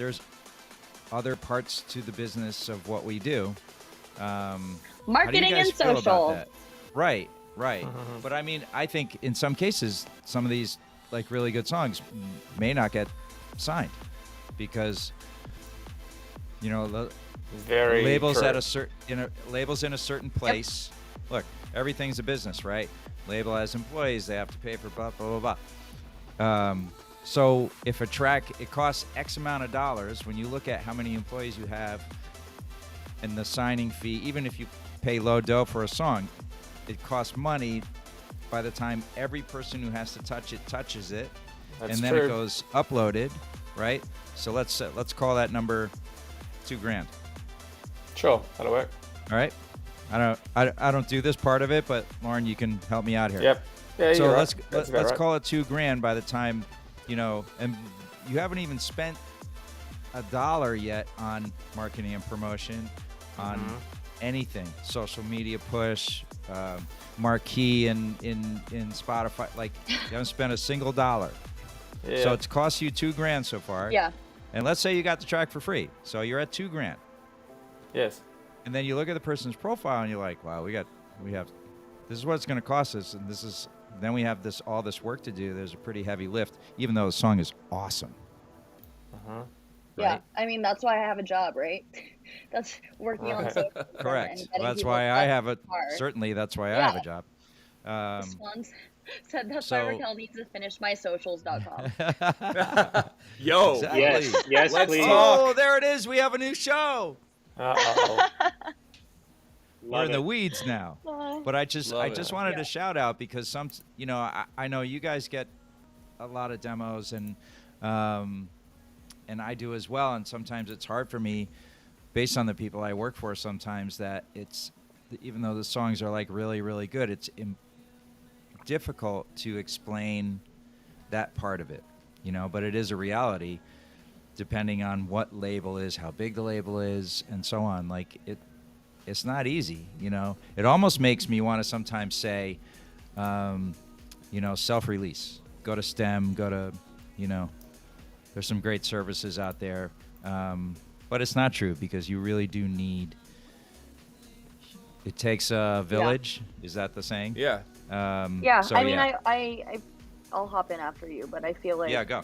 other parts to the business of what we do. How do you Marketing guys and feel about social. that? Right. But I mean, I think in some cases, some of these like really good songs may not get signed because, Very labels true. at a certain labels in a certain place. Look, everything's a business, right? Label has employees; they have to pay for blah blah blah blah. So if a track it costs X amount of dollars, when you look at how many employees you have and the signing fee, even if you pay low dough for a song, it costs money. By the time every person who has to touch it touches it, That's and then true. it goes uploaded, right? So let's call that number $2,000. Sure, that'll work. All right. I don't do this part of it, but Lauren, you can help me out here. Yep. Yeah, So you're let's right. That's about right. call it $2,000 by the time, and you haven't even spent $1 yet on marketing and promotion, on anything, social media push, marquee in Spotify. Like you haven't spent a single dollar. Yeah. So it's cost you $2,000 so far. Yeah. And let's say you got the track for free, so you're at $2,000. Yes. And then you look at the person's profile and you're like, wow, we have, this is what it's going to cost us, and then we have all this work to do. There's a pretty heavy lift, even though the song is awesome. Yeah. Right? I mean, that's why I have a job, right? That's working on social. Correct. and Well, getting that's people why I up have a hard. certainly that's why I Yeah. have a job. Swans said that's so- why Raquel needs to finish my socials.com. Yo, Exactly. Yes, Let's please. talk. Oh, there it is. We have a new show. Uh-oh. We're Love in the it. weeds now. But I just Love it. wanted to shout out because I know you guys get a lot of demos and I do as well, and sometimes it's hard for me based on the people I work for sometimes that it's even though the songs are like really really good, it's difficult to explain that part of it, but it is a reality depending on what label is, how big the label is, and so on. Like it's not easy, It almost makes me want to sometimes say, self-release. Go to STEM, there's some great services out there. But it's not true because you really do need It takes a village. Is that the saying? Yeah. Yeah, So, I mean, I'll hop in after you, but I feel like Yeah, go.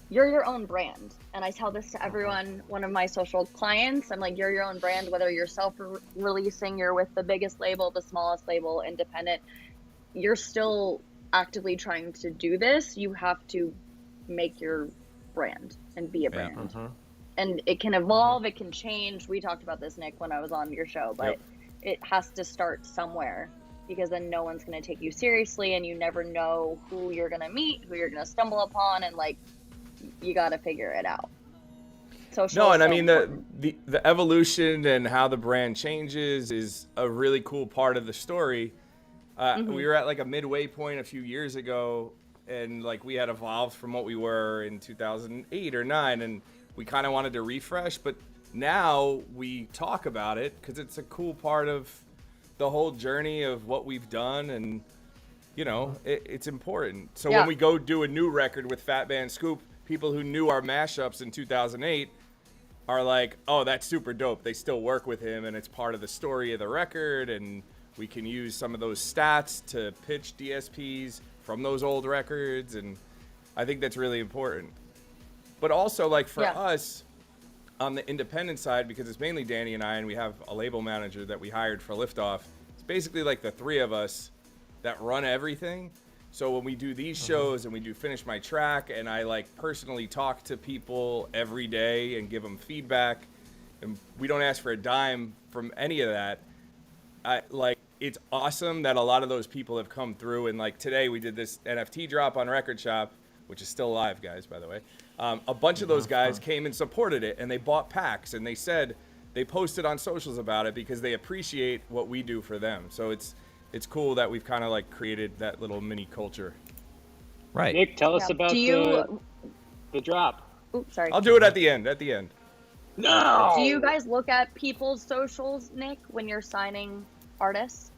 You're your own brand, and I tell this to everyone. One of my social clients, I'm like, you're your own brand, whether you're self-releasing, you're with the biggest label, the smallest label, independent. You're still actively trying to do this. You have to make your brand and be a brand. And it can evolve, it can change. We talked about this, Nick, when I was on your show, but it has to start somewhere, because then no one's going to take you seriously, and you never know who you're going to meet, who you're going to stumble upon, and like, you got to figure it out. No, and I mean the evolution and how the brand changes is a really cool part of the story. We were at like a midway point a few years ago, and like we had evolved from what we were in 2008 or 9, and we kind of wanted to refresh, but now we talk about it because it's a cool part of the whole journey of what we've done, and you know, it's important. So when we go do a new record with Fat Man Scoop, people who knew our mashups in 2008 are like, oh, that's super dope. They still work with him, and it's part of the story of the record, and we can use some of those stats to pitch DSPs from those old records, and I think that's really important. But also, like, for us, on the independent side, because it's mainly Danny and I, and we have a label manager that we hired for Liftoff, it's basically like the three of us that run everything. So when we do these shows and we do Finish My Track, and I like personally talk to people every day and give them feedback, and we don't ask for a dime from any of that, it's awesome that a lot of those people have come through. And like today we did this NFT drop on Record Shop, which is still live, guys, by the way. A bunch of those guys came and supported it, and they bought packs, and they said they posted on socials about it because they appreciate what we do for them. So it's cool that we've kind of like created that little mini culture. Right. Nick, tell us about the drop. Oops, sorry. I'll do it at the end. No! Do you guys look at people's socials, Nick, when you're signing artists?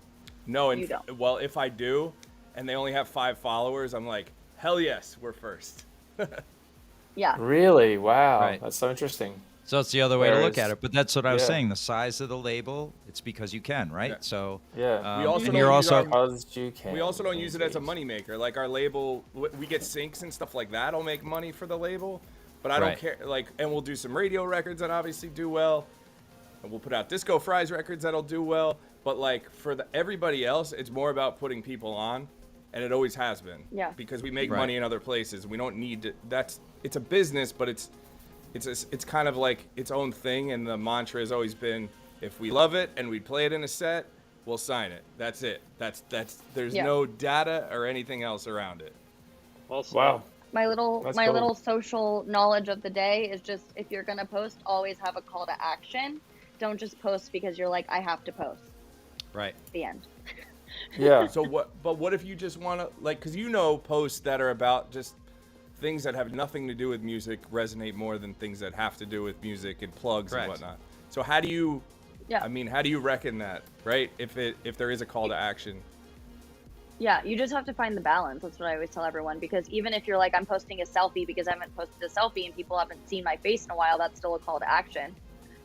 No, you don't. Well, if I do, and they only have 5 followers, I'm like, hell yes, we're first. Yeah. Really? Wow. Right. That's so interesting. So it's the other way to look at Whereas- it. But that's what I was saying. The size of the label, it's because you can, right? Yeah. So Yeah. We also and don't you're use also Because you can. We also don't use it as a moneymaker. Like our label, we get syncs and stuff like that. I'll make money for the label, but I don't care. Like, and we'll do some radio records that obviously do well, and we'll put out Disco Fries records that'll do well. But like for everybody else, it's more about putting people on, and it always has been. Yeah. Because we make money in other places. We don't need to. It's a business, but it's kind of like its own thing. And the mantra has always been, if we love it and we play it in a set, we'll sign it. That's it. There's no data or anything else around it. Wow. My little That's my cool. little social knowledge of the day is just, if you're gonna post, always have a call to action. Don't just post because you're like, I have to post. right. The end. Yeah. So what if you just want to, like, because posts that are about just things that have nothing to do with music resonate more than things that have to do with music and plugs and whatnot. So how do you how do you reckon that, right? If there is a call to action. Yeah, you just have to find the balance. That's what I always tell everyone, because even if you're like, I'm posting a selfie because I haven't posted a selfie and people haven't seen my face in a while, that's still a call to action.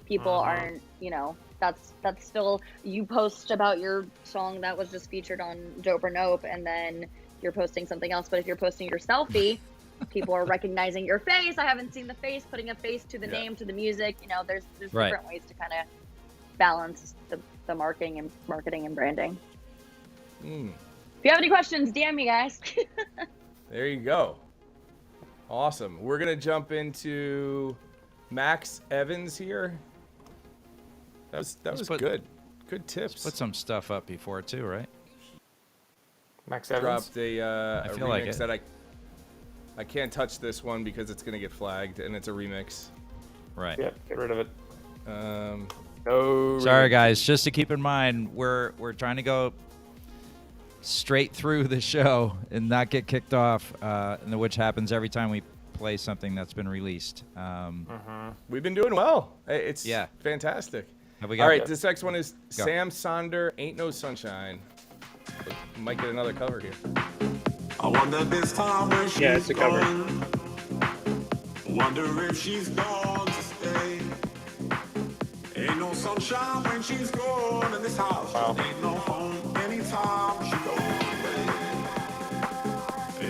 People aren't, that's still, you post about your song that was just featured on Dope or Nope, and then you're posting something else. But if you're posting your selfie, people are recognizing your face. I haven't seen the face, putting a face to the name, to the music. There's different ways to kind of balance the marketing and branding. If you have any questions, DM me, guys. There you go. Awesome. We're gonna jump into Max Evans here. That was good. Good tips. Put some stuff up before too, right? Max Evans. Dropped a feel remix like it. that I can't touch this one because it's gonna get flagged, and it's a remix. Right. Yep. Get rid of it. No. Sorry, guys. Just to keep in mind, we're trying to go straight through the show and not get kicked off, which happens every time we play something that's been released. We've been doing well. It's fantastic. Have we got All right, this next one is Sam Sonder, Ain't No Sunshine. We might get another cover here. I wonder this time when she's Yeah, it's a cover. gone. Wonder if she's gone to stay. Ain't no sunshine when she's gone, and this house ain't no home. Anytime she goes away,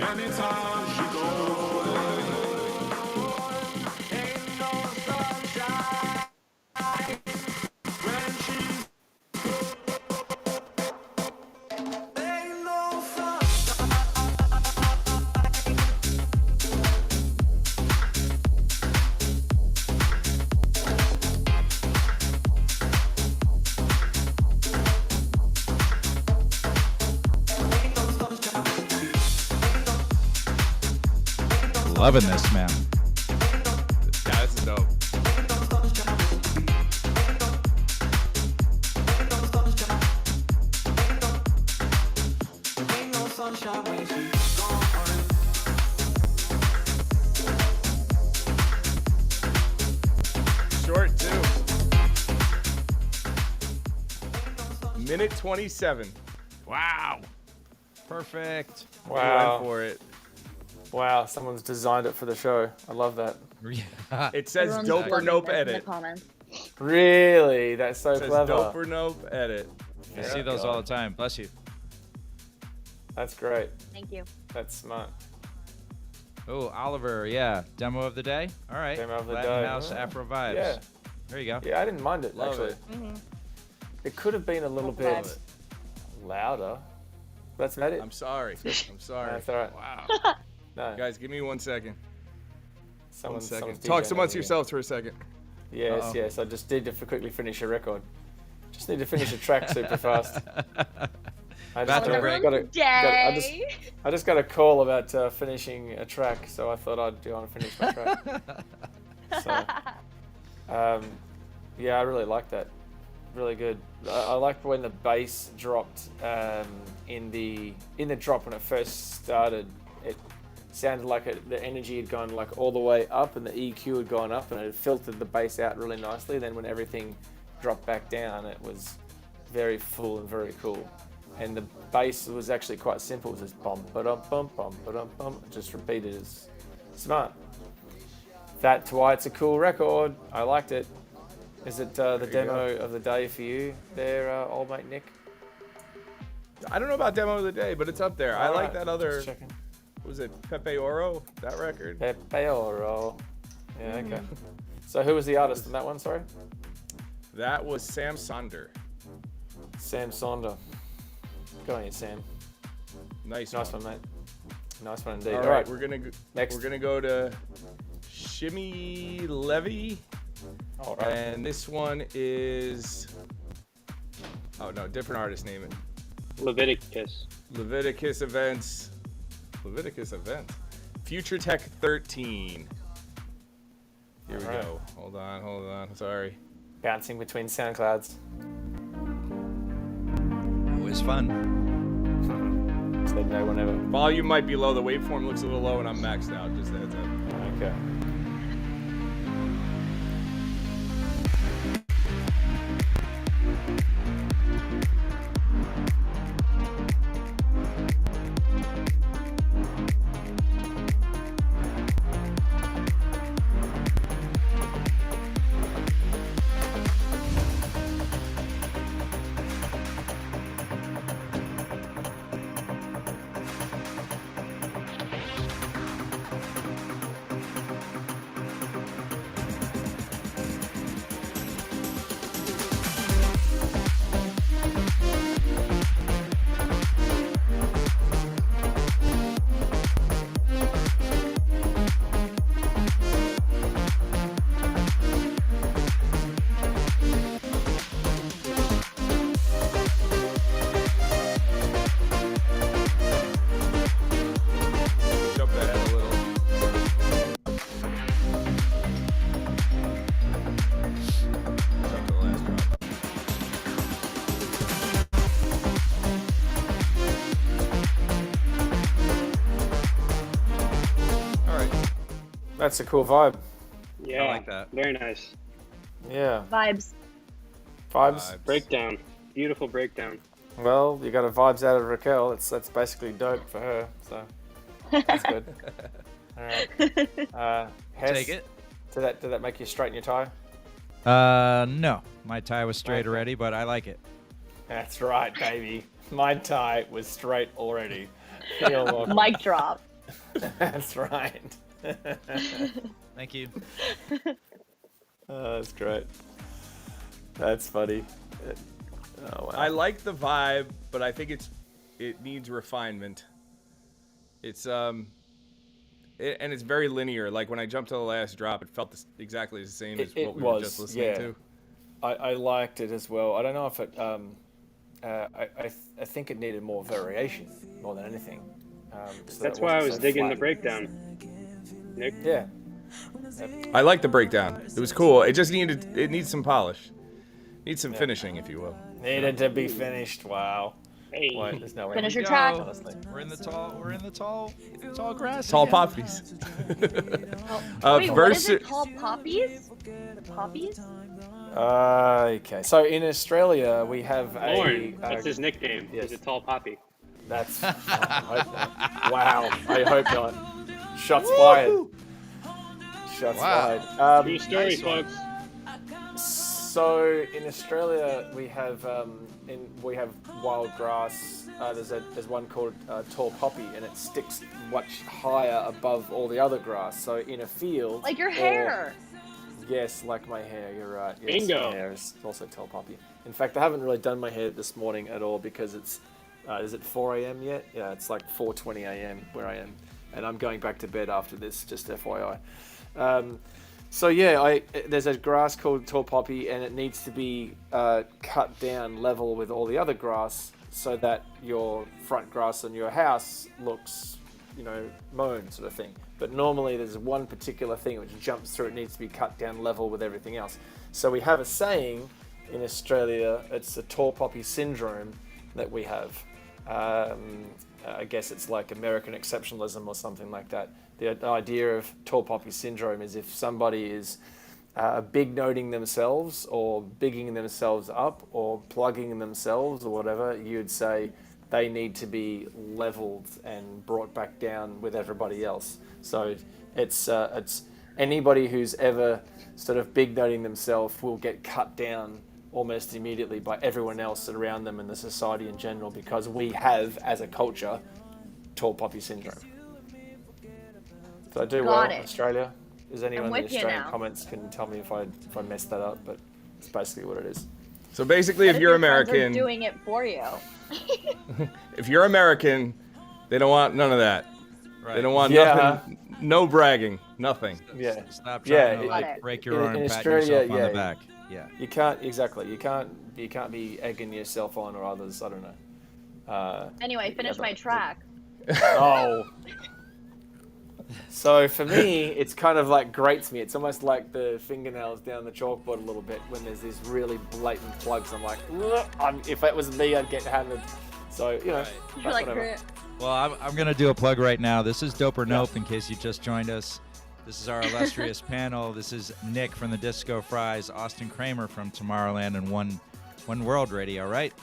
anytime she goes away, ain't no sunshine when she's ain't no sunshine. 'Loving this, man. Yeah, this is dope. Short too. Minute 27. Wow. Perfect. Wow. Went for it. Wow, someone's designed it for the show. I love that. It says Everyone's dope or loving nope this in the edit. comments. Really? That's so It says clever. dope or nope edit. I see those all the time. Bless you. That's great. Thank you. That's smart. Oh, Oliver, yeah. Demo of the day. All right. Demo of the Latin day. House Oh. Afro vibes. Yeah. There you go. Yeah, I didn't mind it, Love actually. it. It could have been a little Love bit it. louder. That's not it. I'm sorry. I'm sorry. That's all right. Wow. No, Guys, give me 1 second. someone's 1 second. DJing Talk over amongst here. yourselves for a second. Yes, Uh-oh. yes. I just need to quickly finish a record. Just need to finish a track super fast. I just Bathroom break. I just got a call about finishing a track, so I thought I'd go on and finish my track. So, yeah, I really like that. Really good. I liked when the bass dropped in the drop when it first started. It sounded like the energy had gone like all the way up, and the EQ had gone up, and it filtered the bass out really nicely. Then when everything dropped back down, it was very full and very cool. And the bass was actually quite simple. It was just bum ba dum bum bum ba dum bum. Just repeated. It's smart. That's why it's a cool record. I liked it. Is it the demo of the day for you there, old mate Nick? I don't know about demo of the day, but it's up there. I like Alright, that other. just checking. What was it? Pepe Oro? That record? Pepe Oro. Yeah, okay. So who was the artist in that one, sorry? That was Sam Sonder. Sam Sonder. Go on, you Sam. Nice Nice one, mate. Nice one indeed. All right, we're gonna Next. We're gonna go to Shimmy Levy, All right. and this one is. Oh no, different artist name it. Leviticus. Leviticus Events. Leviticus Events. Future Tech 13. Here we All right. go. Hold on. Sorry. Bouncing between SoundClouds. Always fun. Said no one ever. Volume might be low. The waveform looks a little low, and I'm maxed out. Just a heads up. Okay. Jump that head a little. Jump to the last drop. All right. That's a cool vibe. Yeah, like that. Very nice. Yeah. Vibes. Vibes. Breakdown. Beautiful breakdown. Well, you got a vibes out of Raquel. That's basically dope for her. So that's good. All right. Hess, Take it. Did that make you straighten your tie? No. My tie was straight already, but I like it. That's right, baby. My tie was straight already. You're welcome. Mic drop. That's right. Thank you. Oh, that's great. That's funny. Oh, wow. I like the vibe, but I think it needs refinement. It's and it's very linear. Like when I jumped to the last drop, it felt exactly the same as what we were just listening to. I liked it as well. I don't know if it. I think it needed more variation more than anything. So That's that why I wasn't was so digging the flat. breakdown. Nick? Yeah. I like the breakdown. It was cool. It just needs some polish. Needs some finishing, if you will. Needed to be finished. Wow. Hey. Wait, there's no way. Finish we your go, track. honestly. We're in the tall grass. Tall again. poppies. Wait, what is Versu- it called? Poppies? Poppies? Okay. So in Australia, we have Lauren, a. that's his nickname. yes. He's a tall poppy. That's. I hope not. Wow. I hope not. Shots fired. Shots fired. True story, nice one. folks. So in Australia, we have wild grass. There's one called tall poppy, and it sticks much higher above all the other grass. So in a field, Like your or- hair. Yes, like my hair. You're right. Yes, Bingo. my hair is also tall poppy. In fact, I haven't really done my hair this morning at all because it's. Is it 4 a.m. yet? Yeah, it's like 4:20 a.m. where I am, and I'm going back to bed after this. Just FYI. So yeah, there's a grass called tall poppy, and it needs to be cut down level with all the other grass, so that your front grass on your house looks, mown sort of thing. But normally there's one particular thing which jumps through. It needs to be cut down level with everything else. So we have a saying in Australia. It's the tall poppy syndrome that we have. I guess it's like American exceptionalism or something like that. The idea of tall poppy syndrome is if somebody is big noting themselves or bigging themselves up or plugging themselves or whatever, you'd say they need to be leveled and brought back down with everybody else. So it's anybody who's ever sort of big noting themselves will get cut down almost immediately by everyone else around them and the society in general, because we have, as a culture, tall poppy syndrome. Did I do well, Australia? Is anyone in the with you Australian now. comments can tell me if I messed that up? But it's basically what it is. So basically, What if you're your friends are American, doing it for you. if you're American, they don't want none of that. Right. They don't want Yeah. nothing. No bragging. Nothing. Yeah. Stop Yeah, trying to Got like it. break your arm In and pat Australia, yourself on yeah. the back. Yeah. You can't You can't be egging yourself on or others. I don't know. Anyway, finish my track. Oh. So for me, it's kind of like grates me. It's almost like the fingernails down the chalkboard a little bit when there's these really blatant plugs. I'm like, if it was me, I'd get hammered. So, You're like, whatever. Well, I'm going to do a plug right now. This is Dope or Nope, in case you just joined us. This is our illustrious panel. This is Nick from the Disco Fries, Austin Kramer from Tomorrowland and One World Radio, right?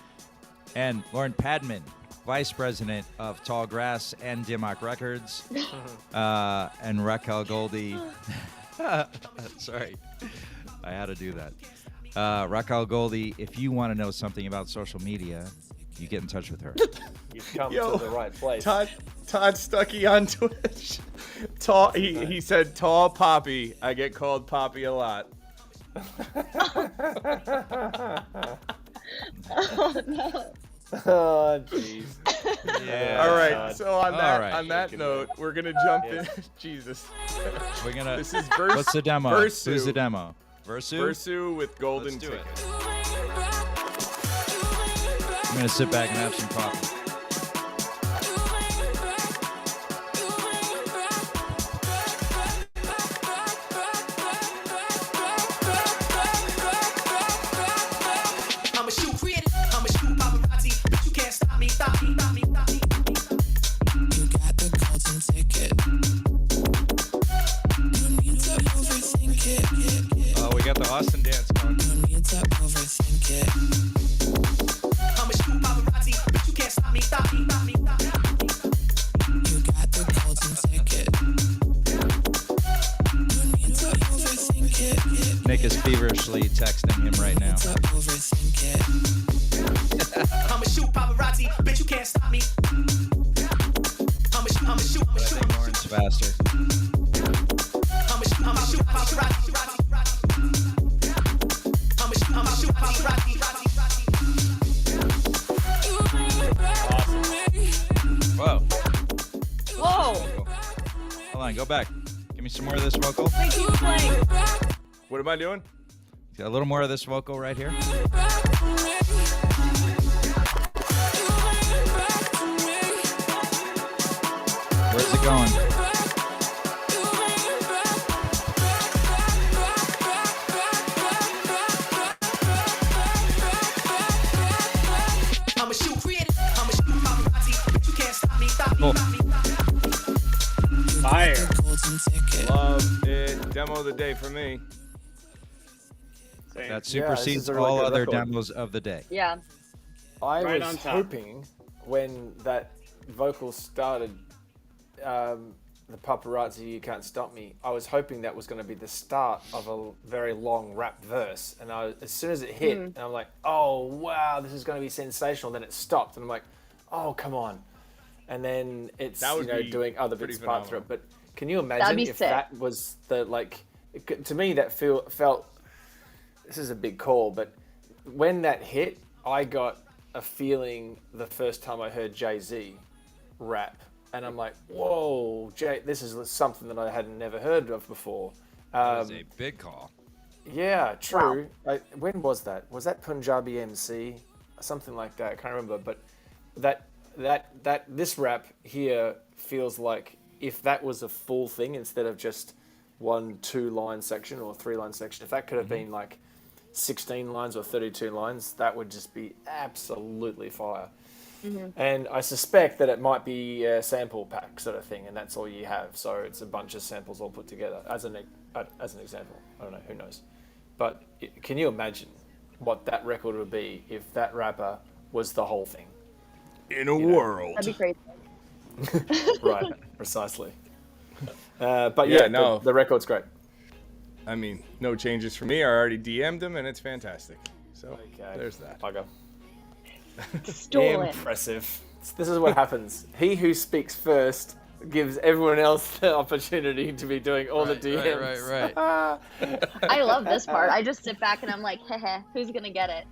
And Lauren Padman, Vice President of Tall Grass and Dimmock Records, and Raquel Goldie. Sorry, I had to do that. Raquel Goldie, if you want to know something about social media, you get in touch with her. You've come Yo, to the right place. Todd Stuckey on Twitch. He said tall poppy. I get called poppy a lot. oh no. Oh, jeez. Yeah. All right. So on right. that note, we're gonna jump in. Jesus. We're gonna. This is What's the demo? Versu. Who's the demo? Versu. Versu with golden Let's do it. ticket. I'm gonna sit back and have some coffee. I'm a shoe creator, I'm a shoe paparazzi, but you can't stop me, stop me, stop me, stop me. You got the golden ticket. No need to overthink it. Oh, we got the Austin dance going. No need to overthink it. I'm a shoe paparazzi, but you can't stop me, Nick is feverishly texting him right now. I'ma shoot paparazzi, bitch, you can't stop me. I'ma shoot. I think Lauren's faster. I'ma shoot paparazzi. I'ma shoot paparazzi. Whoa. Whoa! Hold on, go back. Give me some more of this vocal. Wait, keep playing. What am I doing? A little more of this vocal right here. Where's it going? I'ma shoot creative. I'ma shoot paparazzi, bitch, you can't stop me. Cool. Fire. Love it. Demo of the day for me. Same. That this supersedes is a really all good other record. demos of the day. Yeah. I Right was on top. hoping when that vocal started, the paparazzi, you can't stop me. I was hoping that was going to be the start of a very long rap verse, and as soon as it hit, and I'm like, oh wow, this is going to be sensational. Then it stopped, and I'm like, oh come on, and then it's That would be doing other pretty bits part through it. phenomenal. But can you imagine be if sick. that was the to me that felt. This is a big call, but when that hit, I got a feeling the first time I heard Jay-Z rap, and I'm like, whoa, this is something that I had never heard of before. That was a big call. Yeah, true. When was that? Was that Punjabi MC? Something like that. I can't remember. But this rap here feels like if that was a full thing instead of just 1-2 line section or 3 line section, if that could have been like 16 lines or 32 lines, that would just be absolutely fire. And I suspect that it might be a sample pack sort of thing, and that's all you have. So it's a bunch of samples all put together as an example. I don't know, who knows. But can you imagine what that record would be if that rapper was the whole thing? In a world. That'd be crazy. Right, precisely. But Yeah, yeah, no. the record's great. I mean, no changes for me. I already DM'd him, and it's fantastic. So Okay. there's that. Bugger. Stolen. Impressive. This is what happens. He who speaks first gives everyone else the opportunity to be doing all the DMs. Right. I love this part. I just sit back and I'm like, heh, who's gonna get it?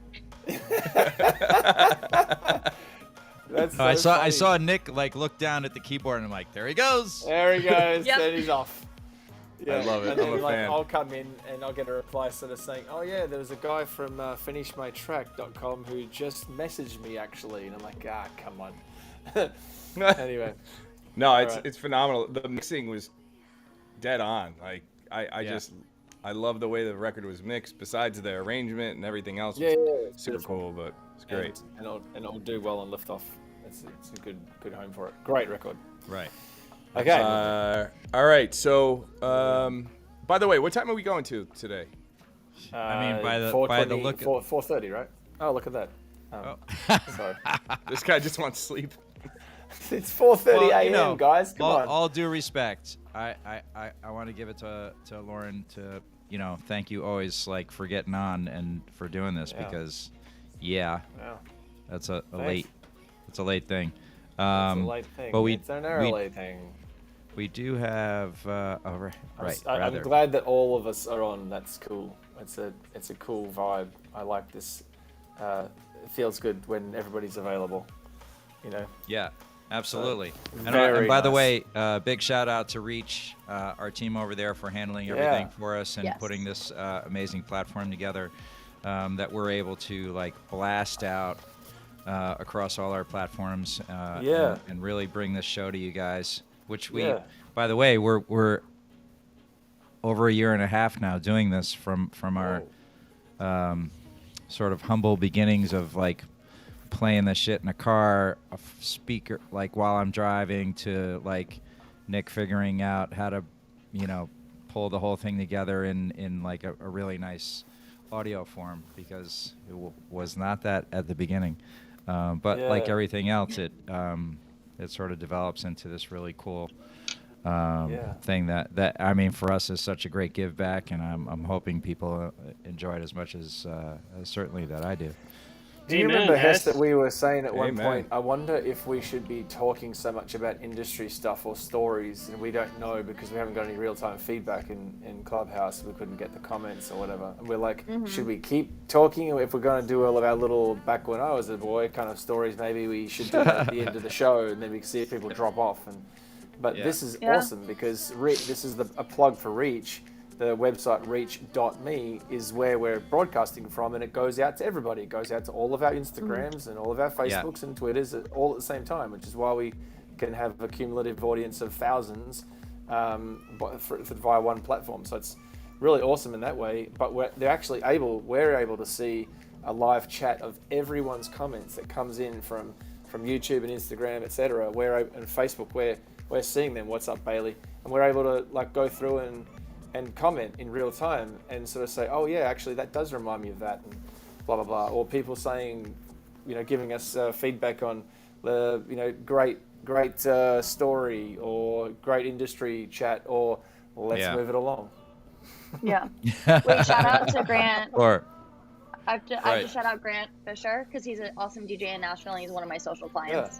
That's so I funny. saw Nick like look down at the keyboard and I'm like, there he goes. There he goes. Yep. Then he's off. I love it. And then, I'm a fan. I'll come in and I'll get a reply sort of saying, oh yeah, there was a guy from finishmytrack.com who just messaged me actually. And I'm like, come on. Anyway. No, right. it's phenomenal. The mixing was dead on. Like I Yeah. I love the way the record was mixed. Besides the arrangement and everything else, Yeah, was it's super beautiful. cool. But it's great. And it'll do well on Liftoff. It's a good home for it. Great record. Right. Okay. All right. So, by the way, what time are we going to today? I mean, by the 4:20 look at- 4:30, right? Oh, look at that. Sorry. This guy just wants sleep. It's 4:30 a.m., you know, guys. Come on. all due respect, I want to give it to Lauren to thank you always like for getting on and for doing this Yeah. because Wow. that's a Thanks. late late thing. It's a late thing. But It's an early thing. we do have right. I'm rather. glad that all of us are on. That's cool. It's a cool vibe. I like this. It feels good when everybody's available. Yeah, absolutely. And, very by the nice. way, big shout out to Reach, our team over there, for handling everything for us and Yes. putting this amazing platform together that we're able to like blast out across all our platforms and really bring this show to you guys. Which we, by the way, we're over a year and a half now doing this from our sort of humble beginnings of like playing this shit in a car, speaker, like while I'm driving, to like Nick figuring out how to, pull the whole thing together in like a really nice audio form, because it was not that at the beginning. But like everything else, it sort of develops into this really cool thing that I mean for us is such a great give back, and I'm hoping people enjoy it as much as certainly that I do. Do you remember, Hess, that we were saying at one Amen. point, I wonder if we should be talking so much about industry stuff or stories, and we don't know because we haven't got any real-time feedback in Clubhouse. We couldn't get the comments or whatever. And we're like, should we keep talking? If we're going to do all of our little back when I was a boy kind of stories, maybe we should do that at the end of the show, and then we can see if people drop off. But this is awesome because this is a plug for Reach. The website reach.me is where we're broadcasting from, and it goes out to everybody. It goes out to all of our Instagrams and all of our Facebooks and Twitters all at the same time, which is why we can have a cumulative audience of thousands via one platform. So it's really awesome in that way. But we're able to see a live chat of everyone's comments that comes in from YouTube and Instagram, etc. And Facebook, where we're seeing them. What's up, Bailey? And we're able to go through and comment in real time and sort of say, oh yeah, actually that does remind me of that, and blah blah blah. Or people saying, giving us feedback on the great story or great industry chat, or let's move it along. Yeah. Wait, shout out to Grant. Or I have to shout out Grant Fisher because he's an awesome DJ in Nashville and he's one of my social clients.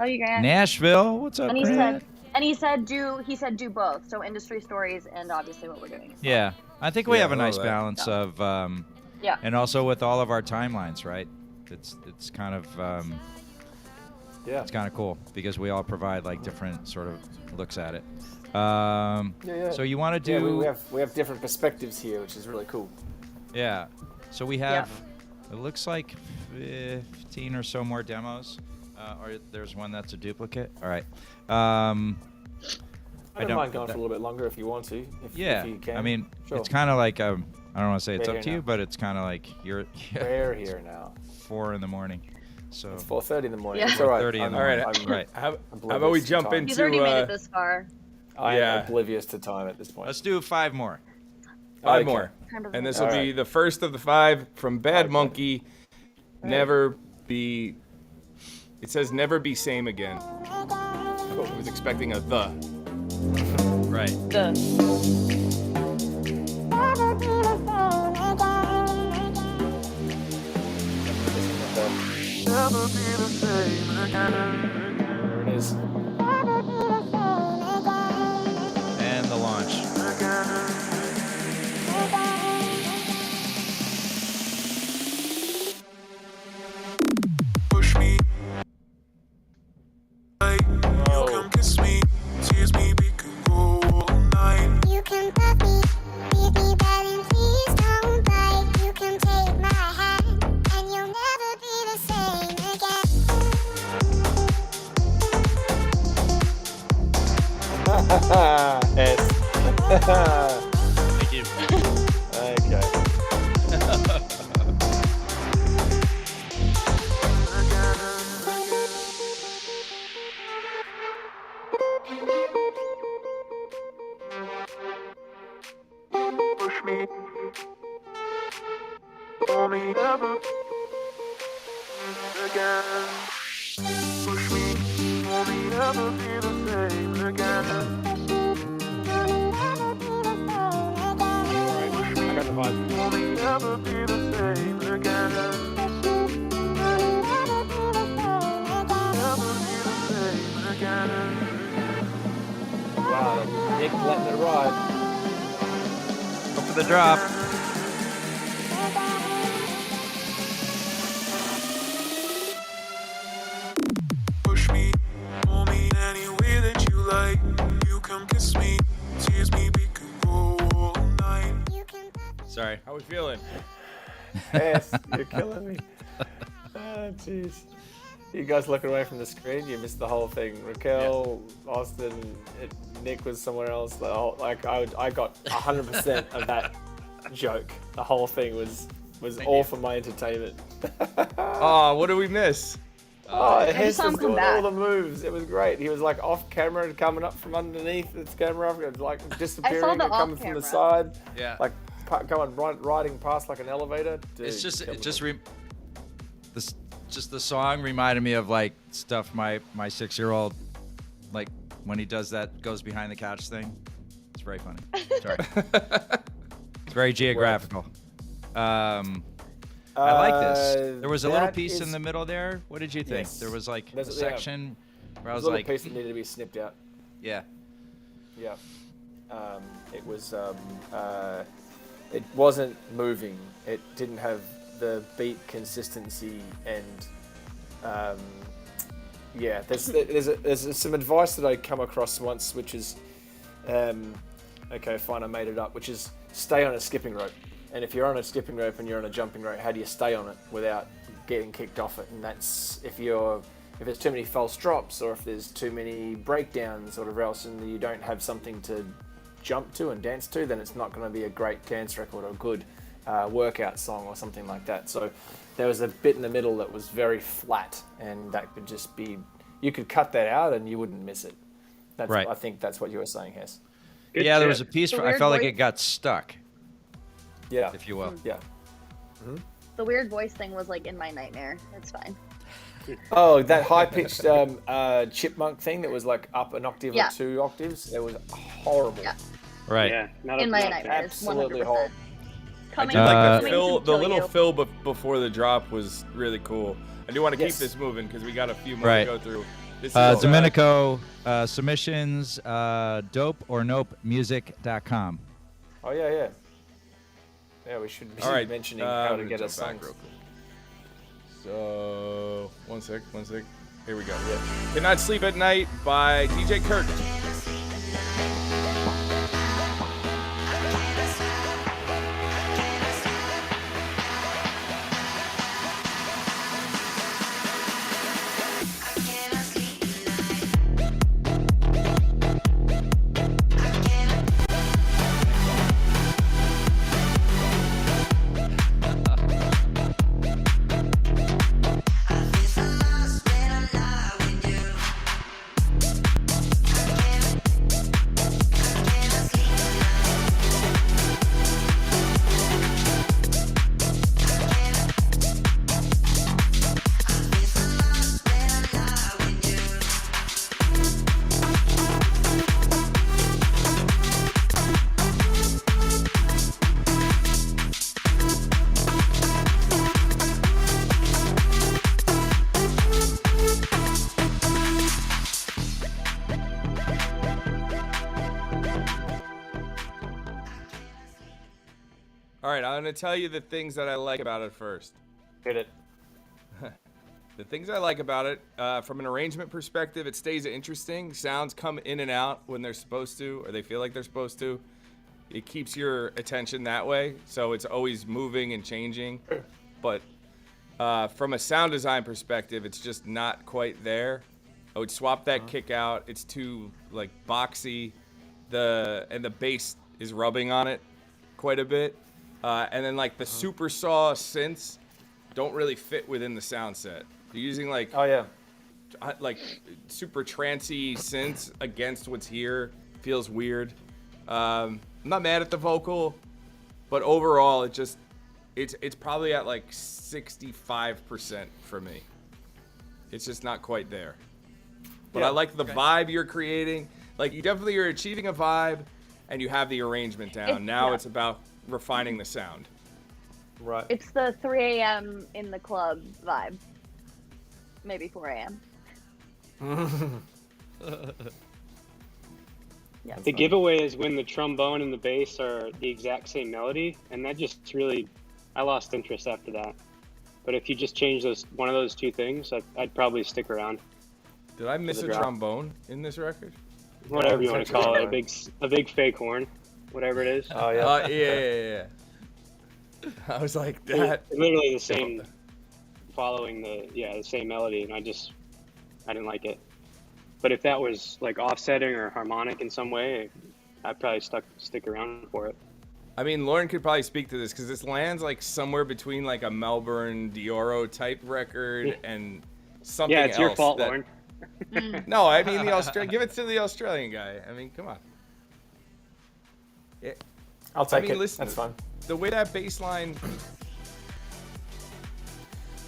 Love you, Grant. Nashville, what's up, Grant? And he said do both. So industry stories and obviously what we're doing. Yeah, I think we have a nice balance of and also with all of our timelines, right? It's kind of it's kind of cool because we all provide different sort of looks at it. So you want to do? We have different perspectives here, which is really cool. Yeah. So we have it looks like 15 or so more demos. Or there's one that's a duplicate. All right. I don't mind going for a little bit longer if you want to. If you can. I mean, sure. It's kind of like I don't want to say it's up to you, but it's kind of like we're here now. 4 in the morning. So it's 4:30 in the morning. Yeah. It's all right. 4:30 in the morning. Right. How about we jump into? He's already made it this far. I am oblivious to time at this point. Let's do 5 more. 5 more. And this will be the first of the 5 from Bad Monkey. Never be. It says never be same again. I was expecting a the. Right. The. Never be the same again. There it is. And the launch. Push me. You come kiss me, tease me, we can go all night. You can love me, leave me, darling, please don't bite. You can take my hand, and you'll never be the same again. Thank you. Okay. Push me. Pull me never again. Push me. Pull me never be the same again. I got the vibe. Pull me never be the same again. Never be the same again. Wow, Nick letting it ride. Go for the drop. Push me, pull me any way that you like. You come kiss me, tease me, we can go all night. Sorry. How we feeling? Yes, you're killing me. Oh, jeez. You guys looking away from the screen, you missed the whole thing. Raquel, Austin, Nick was somewhere else. I got 100% of that joke. The whole thing was all for my entertainment. Oh, what did we miss? Hess saw him was come doing back. all the moves. It was great. He was off camera, coming up from underneath its camera, disappearing, the and coming off from the camera. side. Yeah. Going riding past like an elevator. Dude, It's just killing me. the song reminded me of stuff my 6-year-old when he does that, goes behind the couch thing. It's very funny. Sorry. It's very geographical. I like this. There was a little piece in the middle there. What did you think? Yes. There was like There's a a- section where I was There's a like, little piece that needed to be snipped out. yeah. Yeah. It was. It wasn't moving. It didn't have the beat consistency, and yeah. There's some advice that I come across once, which is, okay, fine, I made it up. Which is stay on a skipping rope. And if you're on a skipping rope and you're on a jumping rope, how do you stay on it without getting kicked off it? And that's if there's too many false drops or if there's too many breakdowns or whatever else, and you don't have something to jump to and dance to, then it's not going to be a great dance record or a good workout song or something like that. So there was a bit in the middle that was very flat, and that could just be, you could cut that out and you wouldn't miss it. That's, Right. I think that's what you were saying, Hess. Good Yeah, there tip. was a piece The where I weird felt like voice- it got stuck, Yeah. if you will. Yeah. The weird voice thing was like in my nightmare. It's fine. Oh, that high-pitched chipmunk thing that was like up an octave Yeah. or 2 octaves. It was horrible. Yeah. Right. Yeah, not a, In my not nightmares, Absolutely 100%. horrible. I Coming, did like the coming fill, to the kill little you. fill before the drop was really cool. I do want to Yes. keep this moving because we got a few more Right. to go through. This is, Domenico, submissions, dopeornopemusic.com. Oh yeah, yeah. Yeah, we should be all right, mentioning I'm how to gonna get a jump back song. real quick. So, one sec. Here we go. Cannot Sleep at Night by DJ Kirk. All right, I'm going to tell you the things that I like about it first. Hit it. The things I like about it, from an arrangement perspective, it stays interesting. Sounds come in and out when they're supposed to, or they feel like they're supposed to. It keeps your attention that way, so it's always moving and changing. But from a sound design perspective, it's just not quite there. I would swap that kick out. It's too like boxy. And the bass is rubbing on it quite a bit. And then like the super saw synths don't really fit within the sound set. You're using like Oh yeah. super trancey synths against what's here. Feels weird. I'm not mad at the vocal, but overall it's probably at like 65% for me. It's just not quite there. But Yeah, I like the vibe you're creating. Like you definitely are achieving a vibe and you have the arrangement down. Now it's about refining the sound. Right. It's the 3 a.m. in the club vibe. Maybe 4 a.m. Yeah. The giveaway is when the trombone and the bass are the exact same melody, and that just really, I lost interest after that. But if you just change one of those two things, I'd probably stick around. Did I miss the a drop. trombone in this record? Whatever you want to call it, Trombone. a big fake horn, whatever it is. Oh yeah. Yeah. I was like that. It's literally the same, following the same melody, and I didn't like it. But if that was like offsetting or harmonic in some way, I'd probably stick around for it. I mean, Lauren could probably speak to this because this lands like somewhere between like a Melbourne Dioro type record and something else. Yeah, it's your fault, that- Lauren. No, I mean the Australian. Give it to the Australian guy. I mean, come on. Yeah, I'll take mean, it. listen, That's fine. the way that bass line.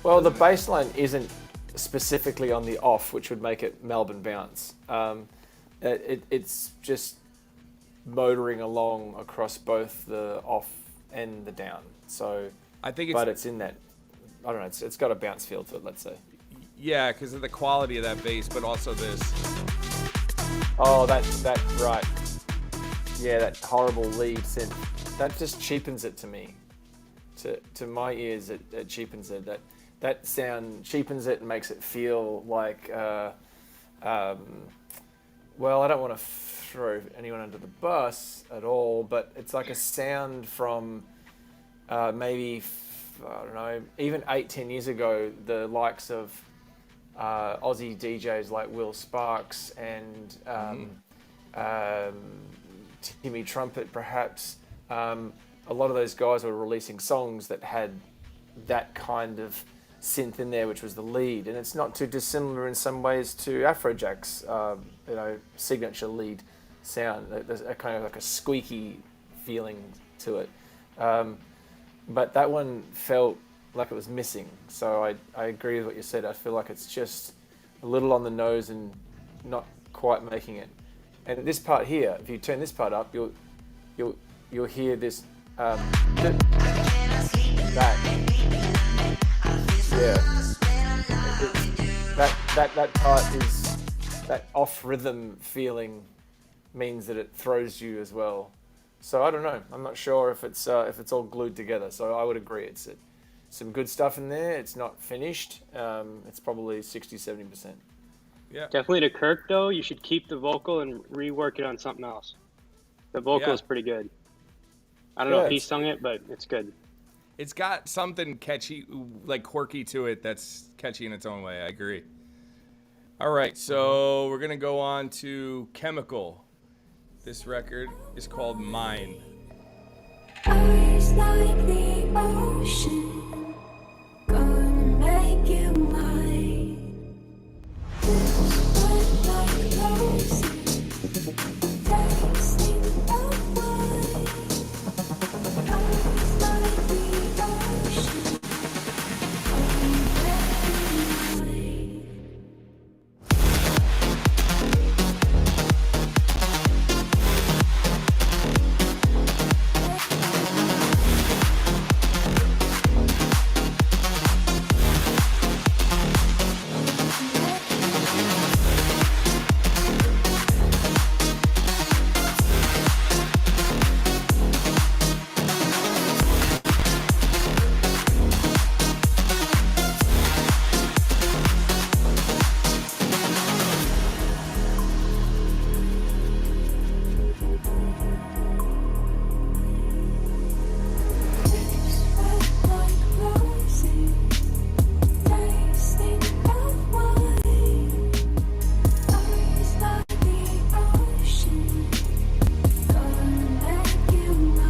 Well, the bass line isn't specifically on the off, which would make it Melbourne bounce. it's just motoring along across both the off and the down. So I think but it's in that, I don't know, it's got a bounce feel to it, let's say. Yeah, because of the quality of that bass, but also this. Oh, that right. Yeah, that horrible lead synth. That just cheapens it to me. To my ears, it cheapens it. That sound cheapens it and makes it feel like, well, I don't want to throw anyone under the bus at all, but it's like a sound from maybe, I don't know, even 8-10 years ago, the likes of Aussie DJs like Will Sparks and Timmy Trumpet, perhaps. A lot of those guys were releasing songs that had that kind of synth in there, which was the lead, and it's not too dissimilar in some ways to Afrojack's, signature lead sound. There's a kind of like a squeaky feeling to it, but that one felt like it was missing. So I agree with what you said. I feel like it's just a little on the nose and not quite making it. And this part here, if you turn this part up, you'll hear this. That part is that off rhythm feeling means that it throws you as well. So I don't know. I'm not sure if it's all glued together. So I would agree. It's some good stuff in there. It's not finished. It's probably 60-70%. Yeah. Definitely to Kirk though, you should keep the vocal and rework it on something else. The vocal is pretty good. I don't know if he sung it, but it's good. It's got something catchy, like quirky to it that's catchy in its own way. I agree. All right, so we're going to go on to Chemical. This record is called Mine. Eyes like the ocean, gonna make you mine. Wet like roses, tasting of wine. Eyes like the ocean, gonna make you mine.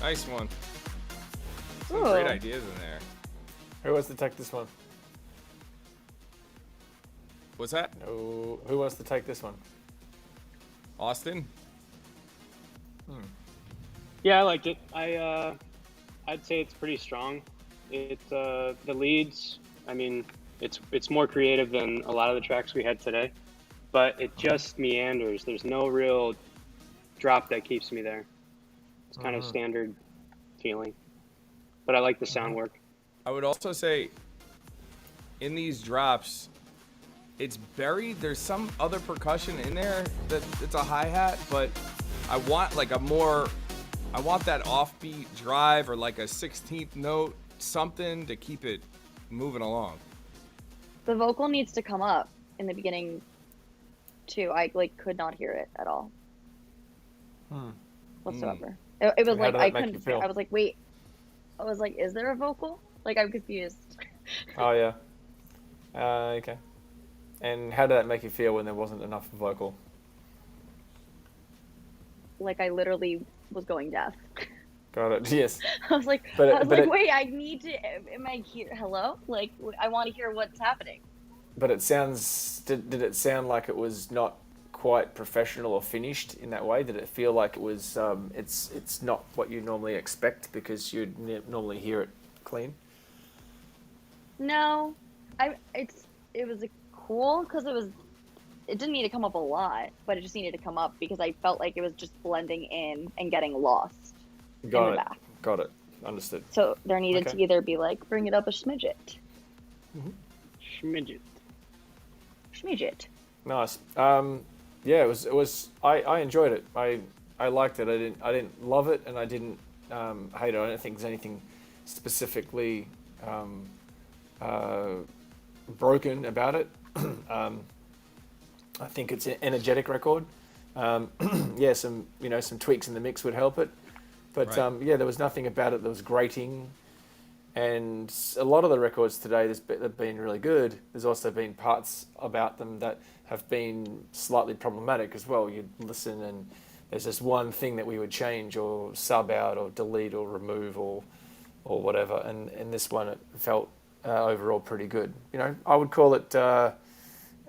Nice one. Some great ideas in there. Who wants to take this one? What's that? No. Who wants to take this one? Austin? Yeah, I liked it. I'd say it's pretty strong. It the leads, I mean, it's more creative than a lot of the tracks we had today, but it just meanders. There's no real drop that keeps me there. It's kind of standard feeling, but I like the sound work. I would also say in these drops, it's buried. There's some other percussion in there that it's a hi-hat, but I want like I want that offbeat drive or like a 16th note, something to keep it moving along. The vocal needs to come up in the beginning too. I could not hear it at all whatsoever. It was How like did that I make you couldn't. feel? I was like, wait. I was like, is there a vocal? Like I'm confused. Oh yeah. Okay. And how did that make you feel when there wasn't enough vocal? Like I literally was going deaf. Got it. Yes. I was like, But wait, I need to. Am I here? Hello? Like, I want to hear what's happening. But it sounds. Did it sound like it was not quite professional or finished in that way? Did it feel like it was? It's not what you normally expect because you'd normally hear it clean. No, it was cool because it didn't need to come up a lot, but it just needed to come up because I felt like it was just blending in and getting lost in the back. Got it. Understood. So there needed to either be like, bring it up a smidget. Schmidget. Schmidget. Nice. Yeah, it was. I enjoyed it. I liked it. I didn't love it, and I didn't hate it. I don't think there's anything specifically broken about it. I think it's an energetic record. Yeah, some tweaks in the mix would help it, but Right. yeah, there was nothing about it that was grating. And a lot of the records today have been really good. There's also been parts about them that have been slightly problematic as well. You'd listen and there's just one thing that we would change or sub out or delete or remove or whatever. And this one, it felt overall pretty good. I would call it, I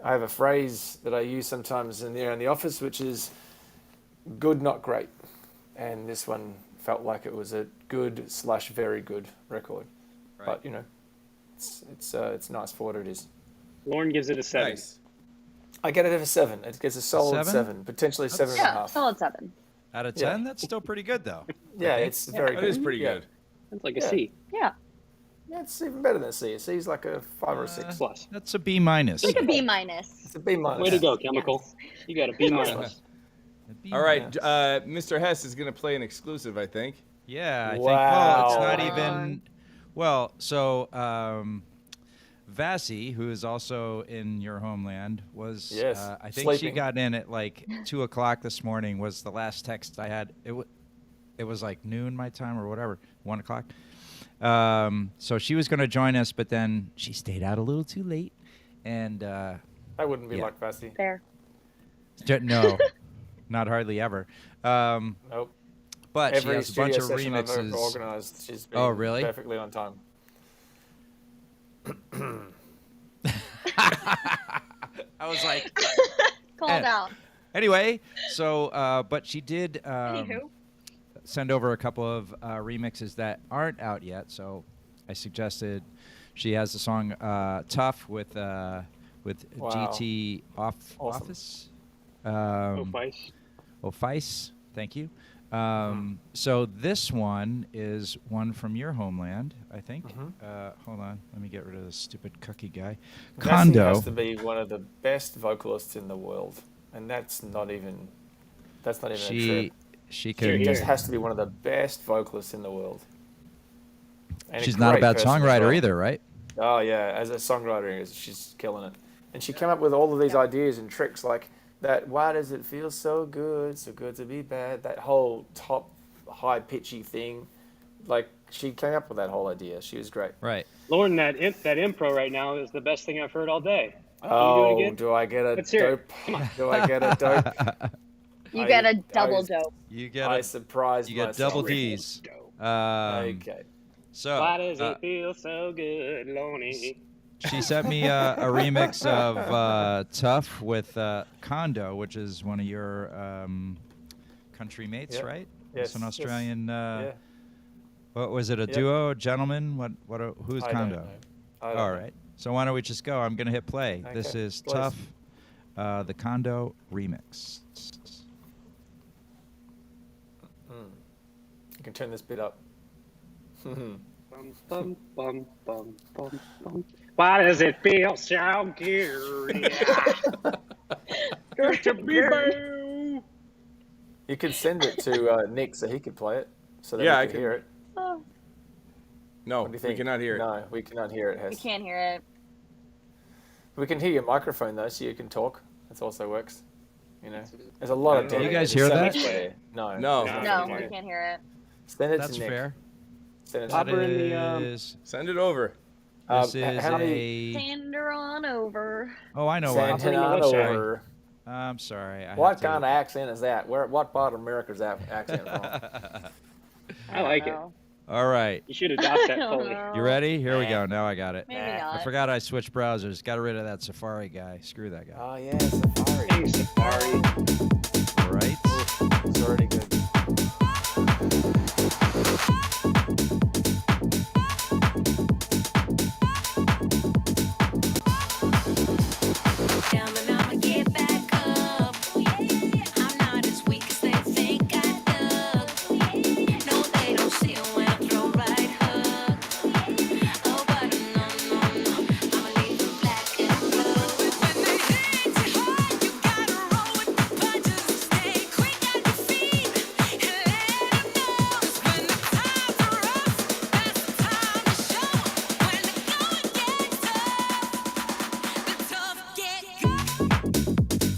have a phrase that I use sometimes in the office, which is good, not great. And this one felt like it was a good/very good record. Right. But it's nice for what it is. Lauren gives it a 7. Nice. I get it at a 7. It gets a solid 7? 7, potentially That's- 7.5. Yeah, solid 7. Out of Yeah. 10, that's still pretty good though. Yeah, I think. it's very That good. is pretty Yeah. good. That's like a Yeah. C Yeah, Yeah, it's even better than a C. A C is like a 5 or a 6. plus. That's a B minus. like a B minus. It's a B minus. Way to go, Chemical. You got a B minus. A B All right, Yeah. Mr. Hess is going to play an exclusive, I think. Yeah, I think. Well, it's not Wow. even. Well, so Vassie, who is also in your homeland, was. Yes, I think she sleeping. got in at like 2:00 this morning. Was the last text I had. It was like noon my time or whatever, 1:00. So she was going to join us, but then she stayed out a little too late, and I wouldn't be Yeah. like Vassie. Fair. no, not hardly ever. Nope. But she Every has a bunch studio of session I've ever remixes. organised, she's been Oh, really? perfectly on time. I was like, Called Eh. out. anyway. So, but she did Anywho. send over a couple of remixes that aren't out yet. So, I suggested she has the song "Tough" with Wow. GT Awesome. Office. Oh, Vice. Office. Thank you. So this one is one from your homeland, I think. Hold on, let me get rid of this stupid cookie guy. Vassie Kondo. has to be one of the best vocalists in the world, and that's not even a trip. She She can. just has to be one of the best vocalists in the world. And She's a not a great bad person as songwriter well. either, right? Oh yeah, as a songwriter, she's killing it. And she came up with all of these ideas and tricks like that. Why does it feel so good to be bad? That whole top, high pitchy thing. Like she came up with that whole idea. She was great. Right. Lauren, that impro right now is the best thing I've heard all day. Can you do it Oh, again? do I get a Let's hear it. dope? Do I get a dope? You I- get a I double was- dope. You get I surprised you get myself. double D's. Dope. Okay. So Why does uh, it feel so good, Lonnie? she sent me a remix of "Tough" with Kondo, which is one of your country mates, Yep. right? Yes, It's an yes. Australian. Yeah. What was it? A Yep. duo, gentleman? Who's I don't Kondo? know. I don't All know. right. So why don't we just go? I'm gonna hit play. This Okay, is please. Tough, the Kondo remix. You can turn this bit up. Bum, bum, bum, bum, bum, bum. Why does it feel so good? Good to be boo. You could send it to Nick so he could play it, so that Yeah, we I could could- hear it. Oh, No, What do you we think? cannot hear it. No, we cannot hear it. we Hess. can't hear it. We can hear your microphone though, so you can talk. That also works. There's a lot of I don't know. dead You air. guys There's hear so that? much dead air. No. No. there's No, No, nothing we there. can't hear it. Send it That's to Nick. fair. Send it to That Pop her in the, is. Send it over. This h- is how many- a. Sander on over. Oh, I know why. I'm Santana I'm sorry. over. I'm sorry. I What have to- kind of accent is that? What part of America is that accent from? I like it. know. All right. You should adopt that I don't fully. know. You ready? Here we go. Now I got it. Maybe I not. I forgot I switched browsers. Got rid of that Safari guy. Screw that guy. Oh yeah, Safari. Hey, Safari. All right. It's already good. Down and I'ma get back up. I'm not as weak as they think I look. No, they don't see it when I throw right hook. Oh, but no, I'ma leave them black and blue. When they hit you hard, you gotta roll with the punches and stay quick on your feet and let 'em know. 'Cause when the times are rough, that's the time to show. When the going gets tough, the tough get good.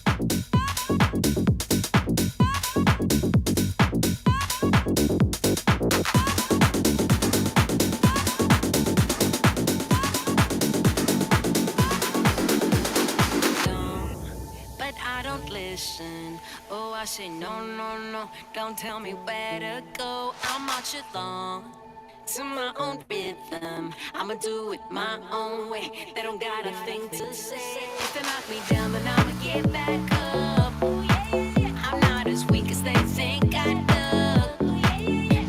But I don't listen. Oh, I say no, don't tell me where to go. I'll march along to my own rhythm. I'ma do it my own way. They don't got a thing to say. If they knock me down, then I'ma get back up. I'm not as weak as they think I look.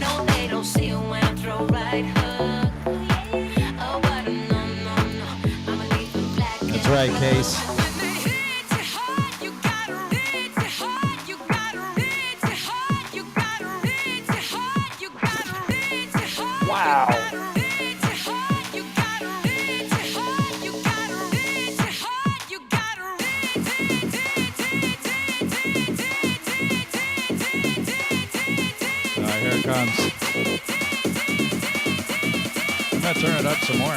No, they don't see it when I throw right hook. Oh, but no, I'ma leave them black. That's right, Case. When they hit you hard, you gotta hit you hard. You gotta hit you hard. You gotta hit you hard. You gotta hit you hard. Wow. You gotta hit you hard. You gotta hit you hard. You gotta hit All right, here it comes. I'm gonna turn it up some more.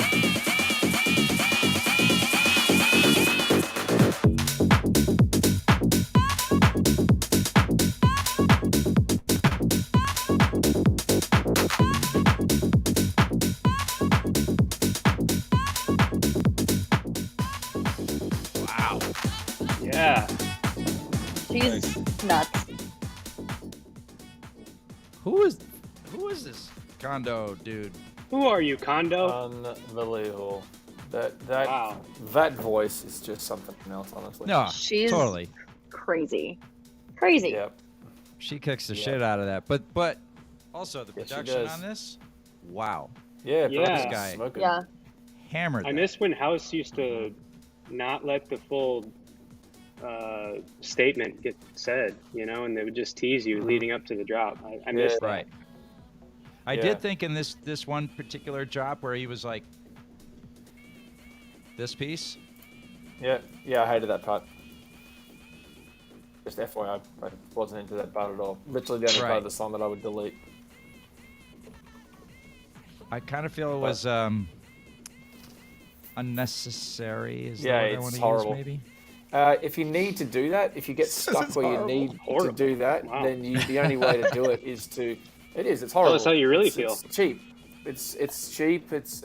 Wow. Yeah. She's nuts. Who is this Kondo dude? Who are you, Kondo? Unbelievable. That Wow. that voice is just something else, honestly. No, She's totally. crazy. Crazy. Yep. She kicks the Yeah. shit out of that. But also the Yes, she production does. on this, wow, Yeah. Yeah. This guy. Smoking. Yeah. hammered. I that. miss when House used to not let the full statement get said, and they would just tease you leading up to the drop. I miss that. Right. I Yeah. did think in this one particular drop where he was like, this piece. Yeah. I hated that part. Just FYI, I wasn't into that part at all. Literally the only part Right. of the song that I would delete. I kind of feel it was unnecessary. Is Yeah, the word I it's want to horrible. use, maybe? If you need to do that, if you get stuck It's where horrible. you need Horrible. to do that, Wow. then the only way to do it is to. It is. It's horrible. that's how you really It's feel. cheap. It's cheap. It's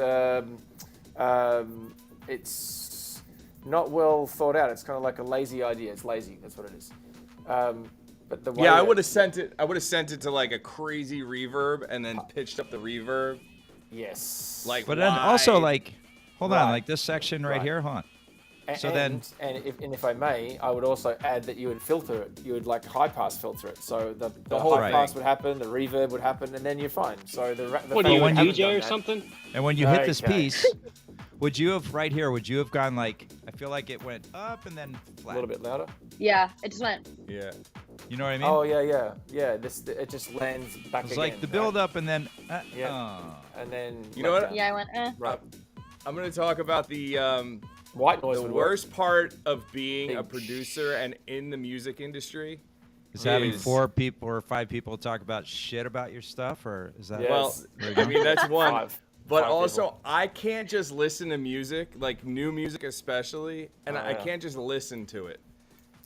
not well thought out. It's kind of like a lazy idea. It's lazy. That's what it is. But the way Yeah, I that- would have sent it. I would have sent it to like a crazy reverb and then pitched up the reverb. Yes. Like, But then also why? like, hold on, Right. like this section right Right. here, hold on. So and, then- if I may, I would also add that you would filter it. You would like high pass filter it. So the whole high pass thing. would happen, the reverb would happen, and then you're fine. So the What are fact you, a that haven't DJ done or that- something? And when you hit this Okay. piece, would you have right here? Would you have gone like? I feel like it went up and then A flat. little bit louder. Yeah. It just went. Yeah. You know what I mean? Oh yeah. It just lands back It's again. like the build up and then. Yeah. oh. and then You know what? Yeah. I went. Right. I'm gonna talk about the White noise the would work. worst part of being a Big producer and in the music industry. Is having is- 4 people or 5 people talk about shit about your stuff, or is that? Yes. Well, There you go. I mean that's one. Five. But Five also, people. I can't just listen to music, like new music especially, and Oh, I yeah. can't just listen to it.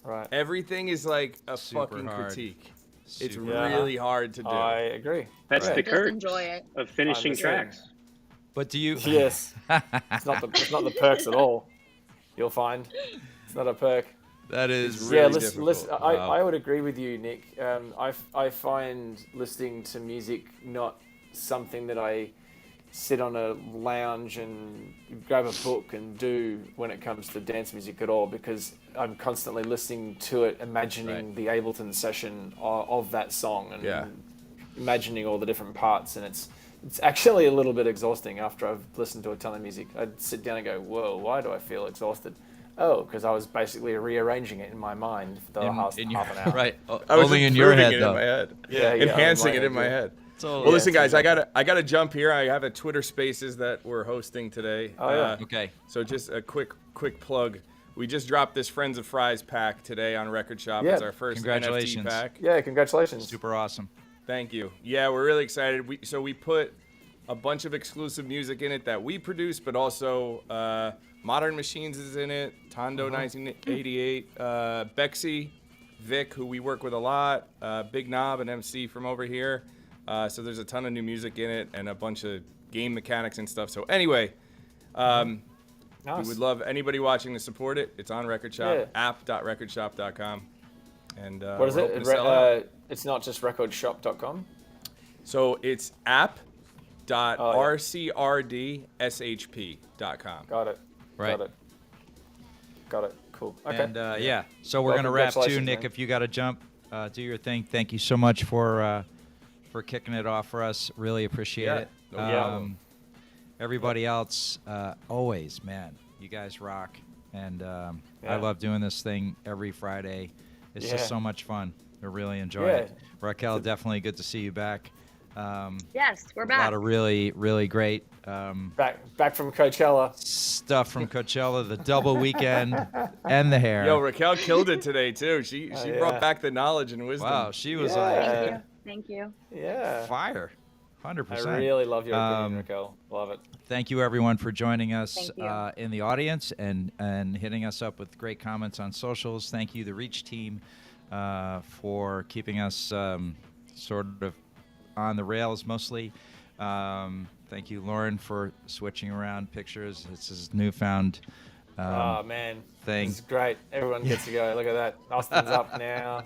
Right. Everything is like a Super fucking hard. critique. It's Super hard. really hard to do. I agree. That's Right. the Just curse enjoy it. of finishing I'm the same. tracks. But do you? Yes. It's not the perks at all. You'll find it's not a perk. That is Yeah, really listen, difficult. Wow. I would agree with you, Nick. I find listening to music not something that I sit on a lounge and grab a book and do when it comes to dance music at all, because I'm constantly listening to it, imagining the Ableton session of that song and imagining all the different parts, and it's actually a little bit exhausting after I've listened to a ton of music. I'd sit down and go, whoa, why do I feel exhausted? Oh, because I was basically rearranging it in my mind for the half an hour. Right. I was Only in your improving head, it though. in my head. Yeah, Enhancing it in my head. Totally. Well, listen, guys, I gotta jump here. I have a Twitter Spaces that we're hosting today. Oh, yeah. Okay. So just a quick plug. We just dropped this Friends of Fries pack today on Record Shop. Yeah. It's our first Congratulations. NFT pack. Yeah, congratulations. Super awesome. Thank you. Yeah, we're really excited. We put a bunch of exclusive music in it that we produce, but also Modern Machines is in it, Tondo 1988, Bexy, Vic, who we work with a lot, Big Knob, an MC from over here. So there's a ton of new music in it and a bunch of game mechanics and stuff. So anyway, we would love anybody watching to support it. It's on Record Shop, app.recordshop.com. And what is we're it? hoping to sell out. It's not just recordshop.com? So it's app.rcrdshp.com. Got it. Right. Got it. Cool. Okay. And so we're Well, gonna wrap too, congratulations, Nick. man. If you got to jump, do your thing. Thank you so much for kicking it off for us. Really appreciate it. no problem. Everybody else, always, man, you guys rock, and I love doing this thing every Friday. It's just so much fun. I really enjoy it. Raquel, definitely good to see you back. Yes, we're A back. lot of really, really great back from Coachella. stuff from Coachella, the double weekend, and the hair. Yo, Raquel killed it today too. She brought back the knowledge and wisdom. Wow, she was Thank you. Yeah. fire, 100%. I really love your opinion, Raquel. Love it. Thank you, everyone, for joining us Thank you. in the audience and hitting us up with great comments on socials. Thank you, the Reach team, for keeping us sort of on the rails mostly. Thank you, Lauren, for switching around pictures. It's his newfound Oh man, thing. This is great. Everyone gets to go. Look at that. Austin's up now.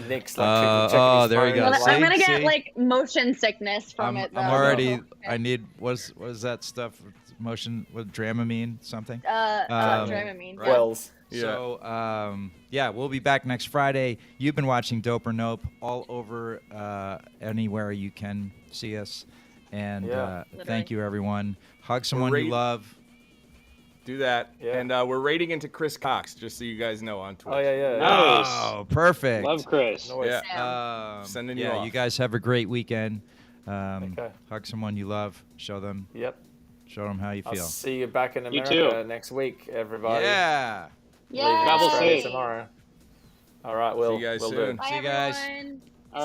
Nick's like checking his there you phone. go. I'm gonna See? get like motion sickness from it. Though. I'm already. I need. What is that stuff? Motion with Dramamine something. Dramamine. right. Wells. So we'll be back next Friday. You've been watching Dope or Nope all over anywhere you can see us. And thank you, everyone. Hug someone you love. Do that. Yeah. And we're rating into Chris Cox, just so you guys know on Twitch. Oh yeah. Nice. Oh, perfect. Love Chris. Nice. Yeah. Sending you off. you guys have a great weekend. Okay. Hug someone you love. Show them how you I'll feel. see you back in You America too. next week, everybody. Yeah. Yay. Leaving Travel Australia safe. tomorrow. All right, Will. See you guys Will soon. do. Bye, See you guys. everyone.